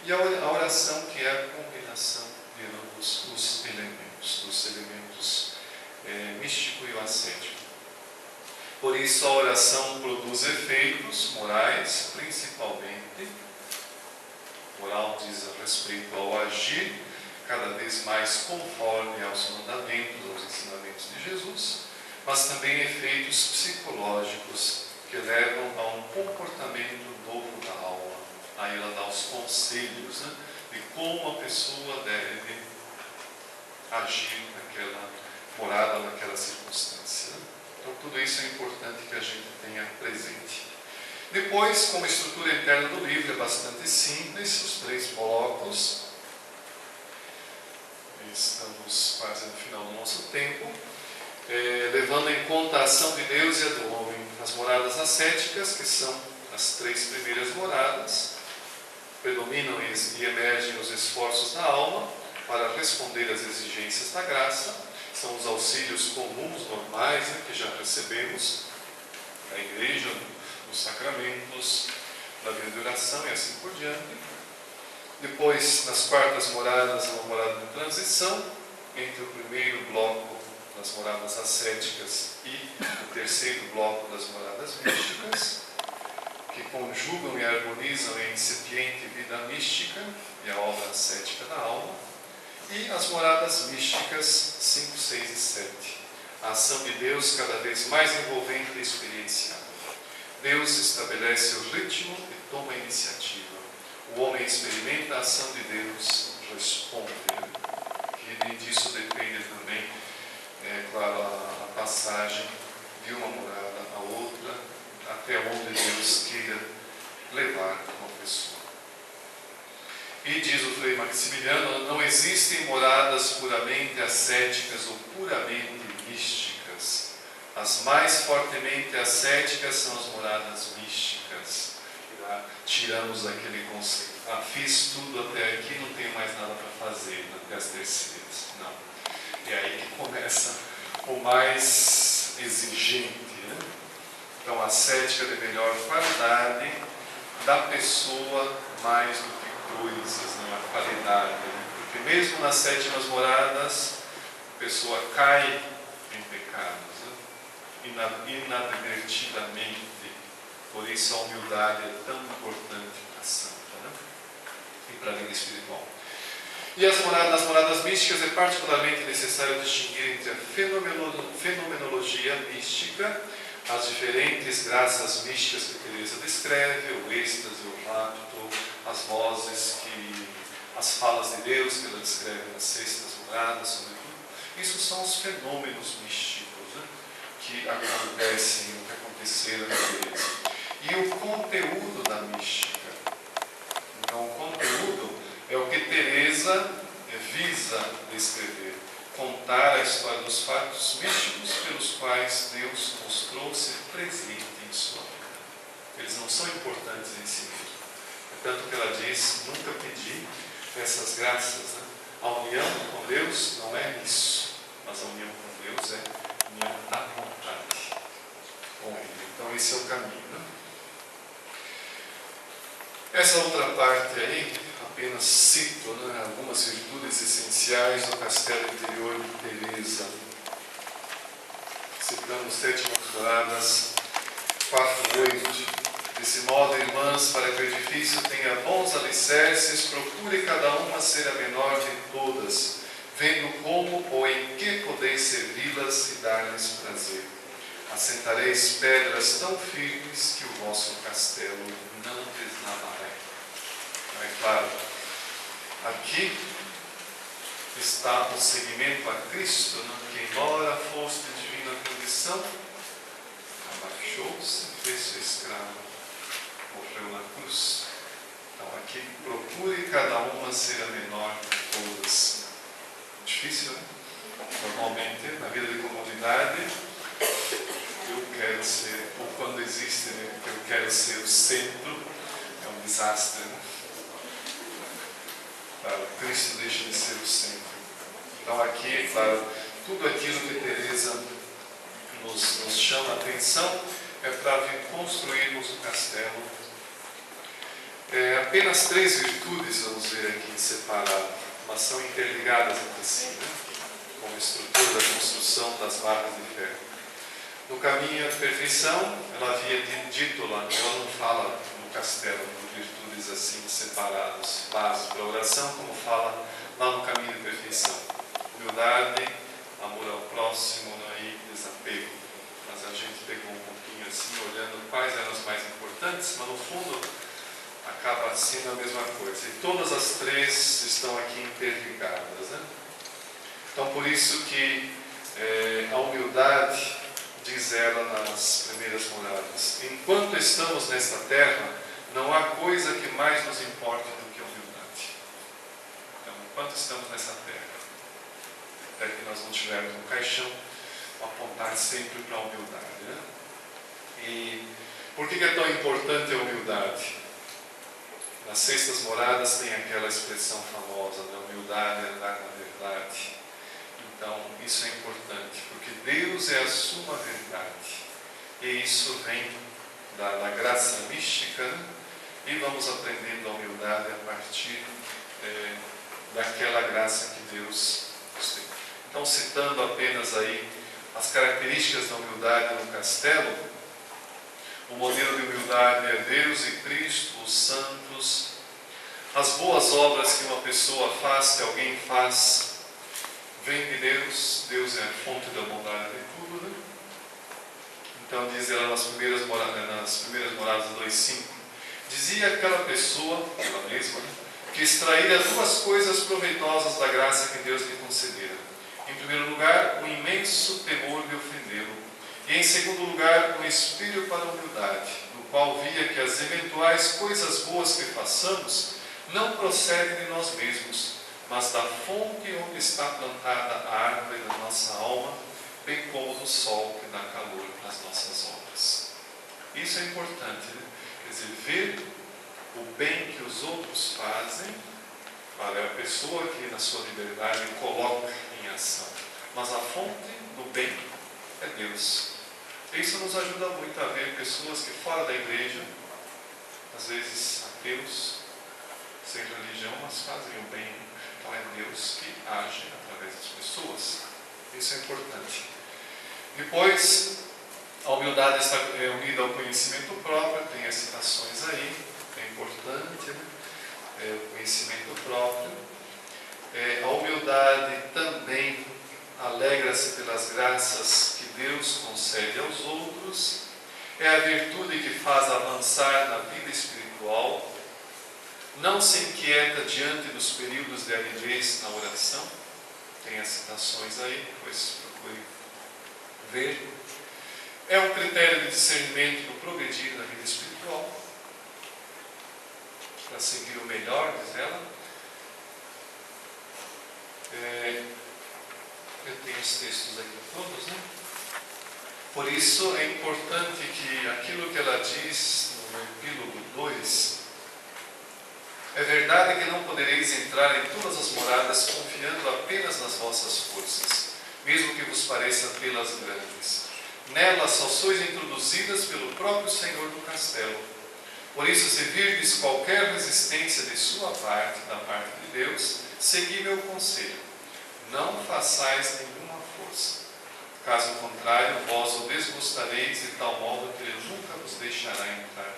E a oração, que é a combinação de ambos os elementos, dos elementos místico e o ascético. Por isso, a oração produz efeitos morais, principalmente. Moral diz a respeito ao agir cada vez mais conforme aos mandamentos, aos ensinamentos de Jesus, mas também efeitos psicológicos que levam a um comportamento novo da alma. Aí ela dá os conselhos, né, de como a pessoa deve agir naquela morada, naquela circunstância. Então, tudo isso é importante que a gente tenha presente. Depois, como a estrutura interna do livro é bastante simples, os 3 blocos. Estamos quase no final do nosso tempo. Levando em conta a ação de Deus e a do homem. As moradas ascéticas, que são as 3 primeiras moradas, predominam e emergem os esforços da alma para responder às exigências da graça. São os auxílios comuns, normais, né, que já recebemos na igreja, nos sacramentos, na vida de oração e assim por diante. Depois, nas 4ª moradas, uma morada de transição entre o primeiro bloco das moradas ascéticas e o terceiro bloco das moradas místicas, que conjugam e harmonizam a incipiente vida mística e a obra ascética da alma. E as moradas místicas 5, 6 e 7. A ação de Deus cada vez mais envolvente e experienciada. Deus estabelece o ritmo e toma a iniciativa. O homem experimenta a ação de Deus, responde. E disso depende também, claro, a passagem de uma morada a outra, até onde Deus queira levar uma pessoa. E diz o Frei Maximiliano, não existem moradas puramente ascéticas ou puramente místicas. As mais fortemente ascéticas são as moradas místicas. Tiramos aquele conceito. Fiz tudo até aqui, não tenho mais nada para fazer, até as terceiras. Não. É aí que começa o mais exigente, né? Então, a ascética de melhor qualidade da pessoa mais do que coisas, né? A qualidade. Né? Porque mesmo nas 7ª moradas, a pessoa cai em pecados, né? Inadvertidamente. Por isso a humildade é tão importante para a santa, né? E para a vida espiritual. E nas moradas místicas é particularmente necessário distinguir entre a fenomenologia mística, as diferentes graças místicas que Teresa descreve, o êxtase, o rapto, as vozes, as falas de Deus que ela descreve nas 6ª moradas, sobretudo. Isso são os fenômenos místicos, né, que acontecem, que aconteceram na Teresa. E o conteúdo da mística. Então, o conteúdo é o que Teresa visa descrever, contar a história dos fatos místicos pelos quais Deus mostrou-se presente em sua vida. Eles não são importantes em si mesmos. É tanto que ela diz, nunca pedi essas graças. Né? A união com Deus não é isso, mas a união com Deus é a união da vontade com Ele. Então esse é o caminho. Né? Essa outra parte aí, apenas cito, né, algumas virtudes essenciais do castelo interior de Teresa. Citamos 7ª moradas 4 e 8. Desse modo, irmãs, para que o edifício tenha bons alicerces, procure cada uma ser a menor de todas, vendo como ou em que podeis servi-las e dar-lhes prazer. assentareis pedras tão firmes que o vosso castelo não desabará. É claro, aqui está o seguimento a Cristo, né? Que embora foste de divina condição, abaixou-se, fez-se escravo, morreu na cruz. Então aqui procure cada uma ser a menor de todas. Difícil, né? Normalmente, na vida de comunidade, eu quero ser, ou quando existe, né, eu quero ser o centro, é um desastre, né? Claro, Cristo deixa de ser o centro. Então aqui, claro, tudo aquilo que Teresa nos chama a atenção é para vir construirmos o castelo. Apenas 3 virtudes, vamos ver aqui separado, mas são interligadas entre si, né? Como estrutura da construção das barras de ferro. No caminho à perfeição, ela havia dito lá, ela não fala no castelo de virtudes assim separadas, base para a oração, como fala lá no caminho à perfeição. Humildade, amor ao próximo, e desapego. Mas a gente pegou um pouquinho assim, olhando quais eram as mais importantes, mas no fundo acaba sendo a mesma coisa. E todas as 3 estão aqui interligadas, né? Então por isso que a humildade, diz ela nas primeiras moradas, enquanto estamos nesta terra, não há coisa que mais nos importe do que a humildade. Então, enquanto estamos nessa terra, até que nós não tivermos no caixão, apontar sempre para a humildade, né? E por que é tão importante a humildade? Nas sextas moradas tem aquela expressão famosa, né? Humildade é andar na verdade. Então, isso é importante, porque Deus é a suma verdade. E isso vem da graça mística, né? E vamos aprendendo a humildade a partir daquela graça que Deus nos tem. Então, citando apenas aí as características da humildade no castelo, o modelo de humildade é Deus e Cristo, os santos, as boas obras que uma pessoa faz, que alguém faz, vem de Deus. Deus é a fonte da bondade de tudo, né? Então diz ela nas primeiras moradas 2:5, dizia aquela pessoa, ela mesma, que extraíra 2 coisas proveitosas da graça que Deus lhe concedera. Em primeiro lugar, um imenso temor de ofendê-lo, e em segundo lugar, um espírito para a humildade, no qual via que as eventuais coisas boas que façamos não procedem de nós mesmos, mas da fonte onde está plantada a árvore da nossa alma, bem como do sol que dá calor às nossas obras. Isso é importante, né? Quer dizer, ver o bem que os outros fazem, para a pessoa que na sua liberdade coloca em ação. Mas a fonte do bem é Deus. Isso nos ajuda muito a ver pessoas que fora da igreja, às vezes ateus, sem religião, mas fazem o bem. Então é Deus que age através das pessoas. Isso é importante. Depois, a humildade está unida ao conhecimento próprio, tem as citações aí, é importante, né? O conhecimento próprio. A humildade também alegra-se pelas graças que Deus concede aos outros, é a virtude que faz avançar na vida espiritual, não se inquieta diante dos períodos de aridez na oração, tem as citações aí, depois procure ver. É um critério de discernimento no progredir na vida espiritual, para seguir o melhor, diz ela. Eu tenho os textos aqui todos, né? Por isso é importante que aquilo que ela diz no epílogo 2, é verdade que não podereis entrar em todas as moradas confiando apenas nas vossas forças, mesmo que vos pareça tê-las grandes. Nelas só sois introduzidas pelo próprio Senhor do castelo. Por isso, se virdes qualquer resistência de sua parte, da parte de Deus, segui meu conselho. Não façais nenhuma força. Caso contrário, vós o desgostareis de tal modo que ele nunca vos deixará entrar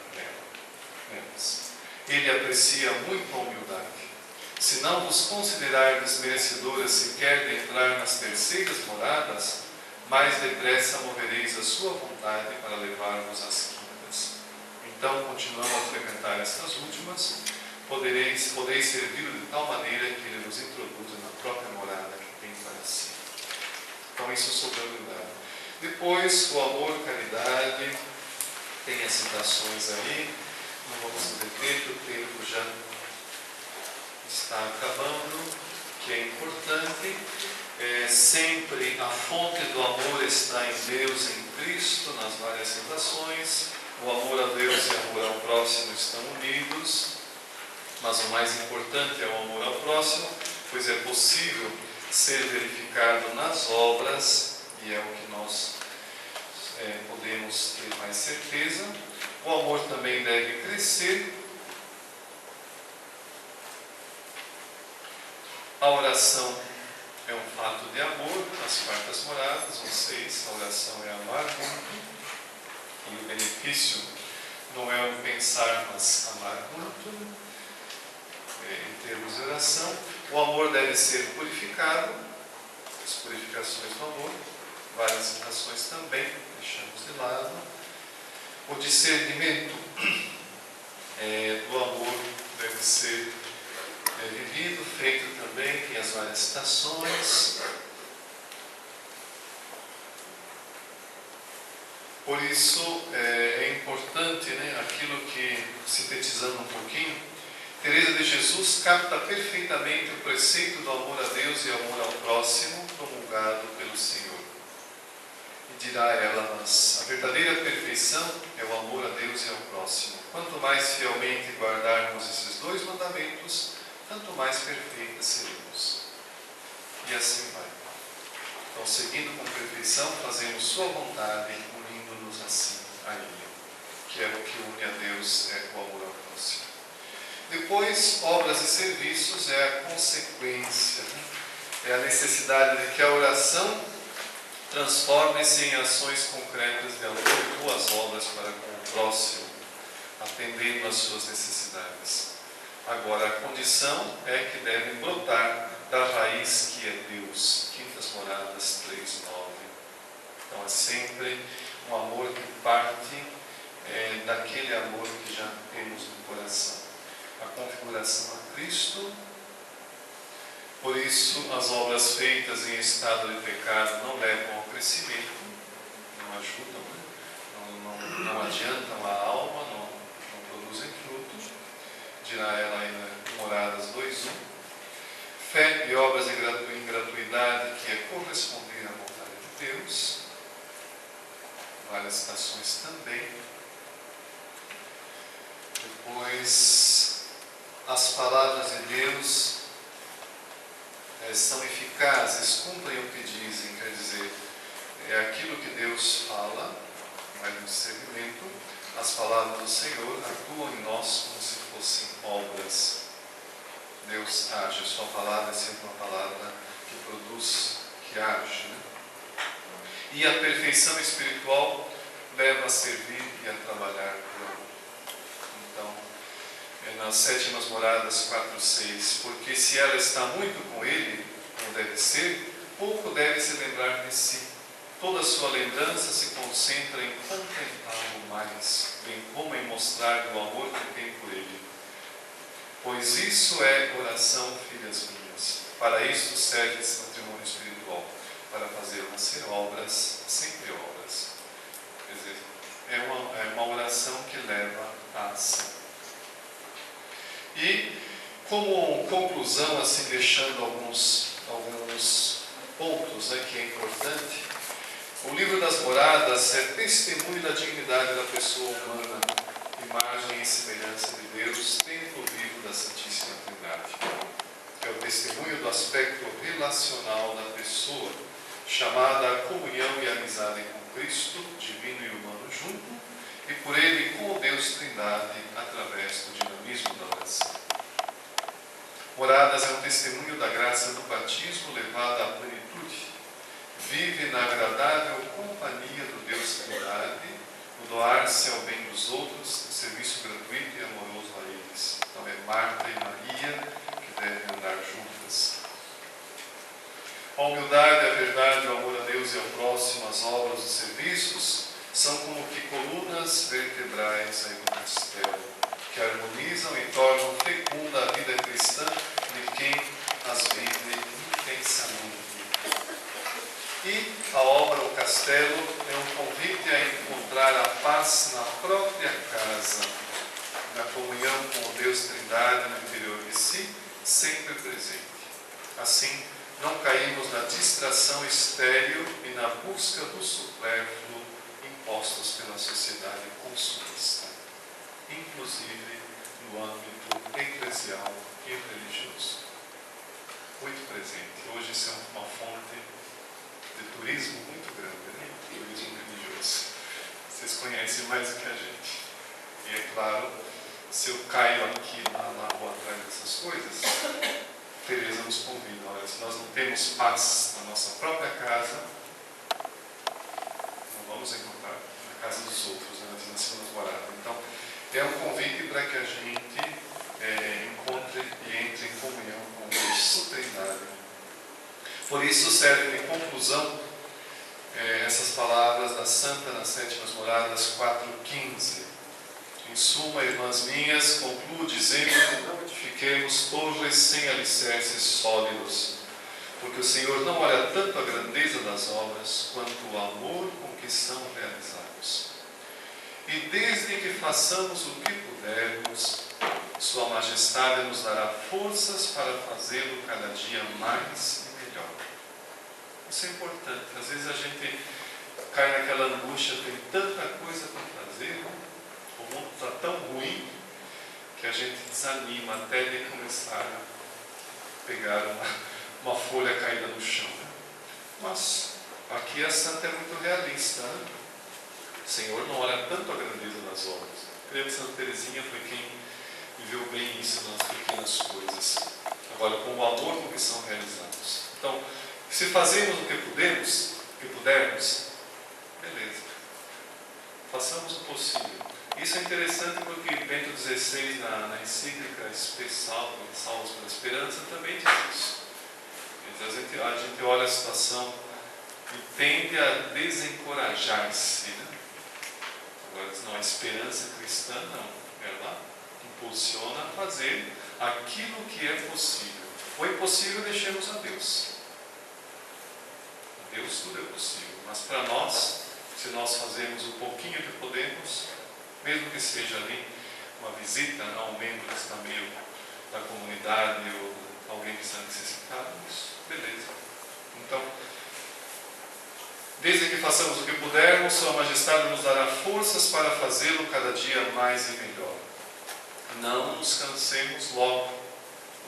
nelas. Ele aprecia muito a humildade. Se não vos considerardes merecedoras sequer de entrar nas terceiras moradas, mais depressa movereis a sua vontade para levar-vos às quintas. Então, continuando a frequentar estas últimas, podeis servir de tal maneira que ele nos introduza na própria morada que tem para si. Então, isso sobre a humildade. Depois, o amor, caridade, tem as citações aí, não vamos nos deter, o tempo já está acabando, que é importante. Sempre a fonte do amor está em Deus, em Cristo, nas várias citações. O amor a Deus e o amor ao próximo estão unidos, mas o mais importante é o amor ao próximo, pois é possível ser verificado nas obras, e é o que nós podemos ter mais certeza. O amor também deve crescer. A oração é um fato de amor, as quartas moradas, ou 6, a oração é amar muito, e o benefício não é o pensar, mas amar muito, em termos de oração. O amor deve ser purificado, as purificações do amor, várias citações também, deixamos de lado. O discernimento do amor deve ser vivido, feito também, tem as várias citações. Por isso é importante, aquilo que, sintetizando um pouquinho, Teresa de Jesus capta perfeitamente o preceito do amor a Deus e amor ao próximo, promulgado pelo Senhor. E dirá ela, mas a verdadeira perfeição é o amor a Deus e ao próximo. Quanto mais fielmente guardarmos esses dois mandamentos, tanto mais perfeitas seremos. E assim vai. Então, seguindo com perfeição, fazemos sua vontade, unindo-nos assim a Ele, que é o que une a Deus, é o amor ao próximo. Depois, obras e serviços é a consequência, é a necessidade de que a oração transforme-se em ações concretas de amor e boas obras para com o próximo, atendendo às suas necessidades. Agora, a condição é que devem brotar da raiz que é Deus. Quintas Moradas 3:9. Então, é sempre um amor que parte daquele amor que já temos no coração. A configuração a Cristo. Por isso, as obras feitas em estado de pecado não levam ao crescimento, não ajudam, não adiantam a alma, não produzem frutos. Dirá ela aí em Moradas 2:1. Fé e obras em gratuidade, que é corresponder à vontade de Deus. Várias citações também. Depois, as palavras de Deus são eficazes, cumprem o que dizem, quer dizer, é aquilo que Deus fala, mas no discernimento, as palavras do Senhor atuam em nós como se fossem obras. Deus age, a sua palavra é sempre uma palavra que produz, que age. E a perfeição espiritual leva a servir e a trabalhar por amor. Então, nas sétimas moradas 4:6, porque se ela está muito com ele, como deve ser, pouco deve se lembrar de si. Toda a sua lembrança se concentra em contemplá-lo mais, bem como em mostrar o amor que tem por ele. Pois isso é oração, filhas minhas. Para isto serve esse matrimônio espiritual, para fazer nascer obras, sempre obras. Quer dizer, é uma oração que leva à ação. E, como conclusão, assim, deixando alguns pontos que é importante, o livro das moradas é testemunho da dignidade da pessoa humana, imagem e semelhança de Deus, templo vivo da Santíssima Trindade. É o testemunho do aspecto relacional da pessoa, chamada a comunhão e amizade com Cristo, divino e humano junto, e por ele com o Deus Trindade, através do dinamismo da oração. Moradas é um testemunho da graça do batismo levada à plenitude. Vive na agradável companhia do Deus Trindade, o doar-se ao bem dos outros, o serviço gratuito e amoroso a eles. Então é Marta e Maria que devem andar juntas. A humildade, a verdade, o amor a Deus depois e ao próximo as obras e serviços, são como que colunas vertebrais aí do castelo, que harmonizam e tornam fecunda a vida cristã de quem as vive intensamente. E a obra O Castelo é um convite a encontrar a paz na própria casa, na comunhão com o Deus Trindade no interior de si, sempre presente. Assim, não caímos na distração estéril e na busca do supérfluo impostos pela sociedade consumista, inclusive no âmbito eclesial e religioso. Muito presente. Hoje isso é uma fonte de turismo muito grande, né? Turismo religioso. Vocês conhecem mais do que a gente. E é claro, se eu caio aqui na rua atrás dessas coisas, Teresa nos convida, olha, se nós não temos paz na nossa própria casa, não vamos encontrar na casa dos outros, né, na segunda morada. Então, é um convite para que a gente encontre e entre em comunhão com o Deus Trindade. Por isso serve de conclusão essas palavras da Santa nas Sétimas Moradas 4:15. Em suma, irmãs minhas, concluo dizendo que não edifiquemos torres sem alicerces sólidos, porque o Senhor não olha tanto a grandeza das obras, quanto o amor com que são realizados. E desde que façamos o que pudermos, Sua Majestade nos dará forças para fazê-lo cada dia mais e melhor. Isso é importante. Às vezes a gente cai naquela angústia, tem tanta coisa para fazer, né? O mundo está tão ruim que a gente desanima até de começar a pegar uma folha caída no chão. Né? Mas aqui a Santa é muito realista. Né? O Senhor não olha tanto a grandeza das obras. Eu creio que Santa Teresinha foi quem viveu bem isso nas pequenas coisas. Agora, com o amor com que são realizados. Então, se fazemos o que pudermos, beleza. Façamos o possível. Isso é interessante porque Bento XVI, na encíclica Spe Salvo, Salvos pela Esperança, também diz isso. A gente olha a situação e tende a desencorajar-se. Né? Agora, não, a esperança cristã não. Ela impulsiona a fazer aquilo que é possível. O impossível deixemos a Deus. A Deus tudo é possível. Mas para nós, se nós fazemos o pouquinho que podemos, mesmo que seja ali uma visita a um membro que está meio da comunidade ou alguém que está necessitado, isso, beleza. Então, desde que façamos o que pudermos, Sua Majestade nos dará forças para fazê-lo cada dia mais e melhor. Não nos cansemos logo.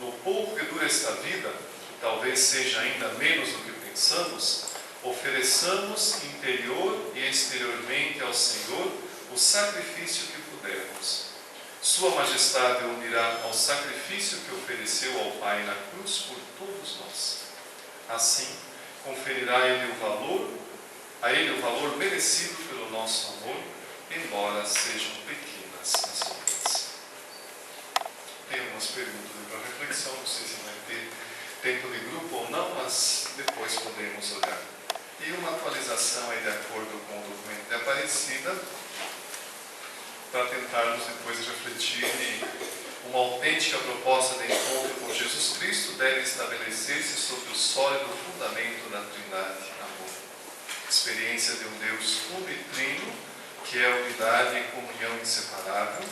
No pouco que dura esta vida, que talvez seja ainda menos do que pensamos, ofereçamos interior e exteriormente ao Senhor o sacrifício que pudermos. Sua Majestade unirá ao sacrifício que ofereceu ao Pai na cruz por todos nós. Assim, conferirá a Ele o valor merecido pelo nosso amor, embora sejam pequenas as obras. Tem algumas perguntas para reflexão, não sei se vai ter tempo de grupo ou não, mas depois podemos olhar. E uma atualização aí de acordo com o documento de Aparecida, para tentarmos depois refletir em uma autêntica proposta de encontro com Jesus Cristo deve estabelecer-se sobre o sólido fundamento da Trindade, amor. Experiência de um Deus unitrino, que é unidade e comunhão inseparável,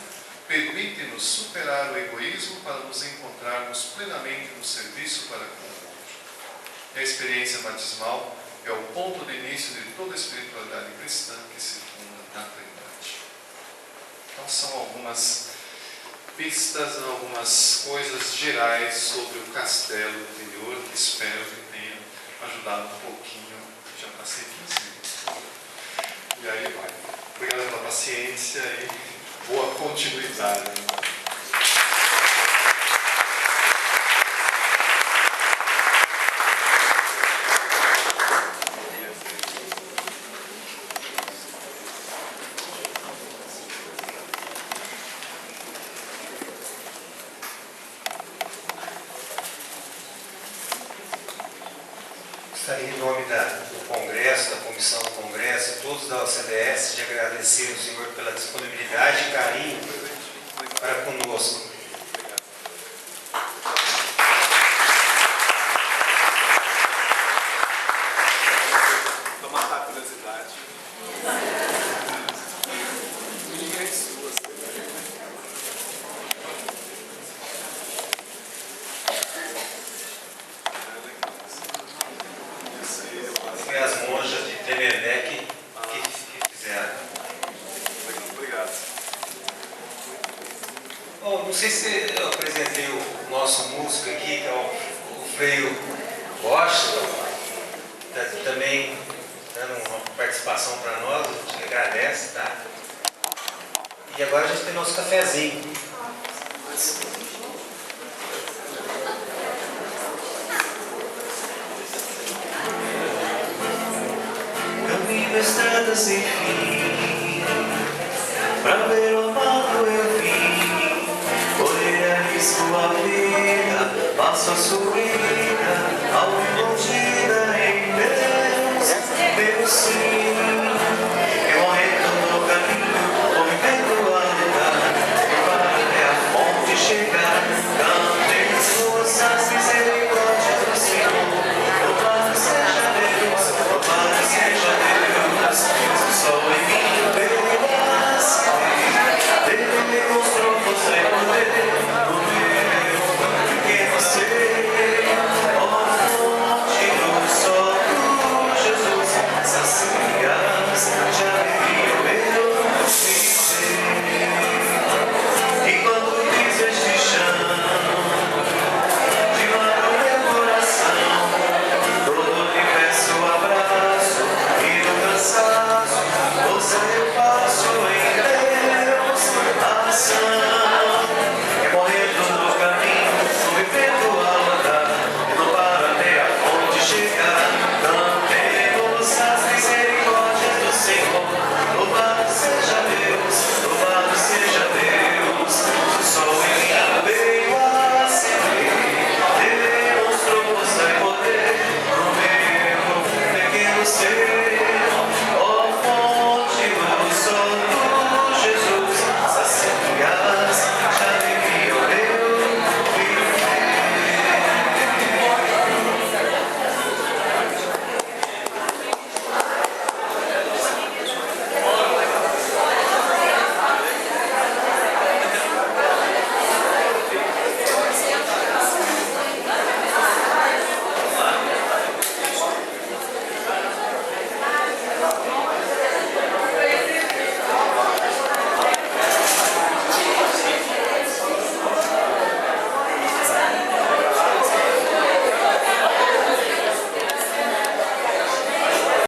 permite-nos superar o egoísmo para nos encontrarmos plenamente no serviço para com o outro. A experiência batismal é o ponto de início de toda a espiritualidade cristã que se funda na Trindade. Então são algumas pistas, algumas coisas gerais sobre o castelo interior que espero que tenha ajudado um pouquinho. Já passei 15 minutos. E aí vai. Obrigado pela paciência e boa continuidade. Gostaria, em nome do Congresso, da Comissão do Congresso e todos da OCDS, de agradecer ao senhor pela disponibilidade e carinho para conosco. Para matar a curiosidade. Ninguém sua. Foi as monjas de Tremembé que fizeram. Obrigado. Bom, não sei se eu apresentei o nosso músico aqui, que é o Freio Rocha, também dando uma participação para nós, a gente agradece, tá? E agora a gente tem nosso cafezinho. Caminho estrada sem fim, pra ver o amado eu vim. Correr arrisco a vida, passo a subida, ao escondida em Deus, meu sim. Eu arreto no caminho, vou vivendo a lugar, para a fonte chegar.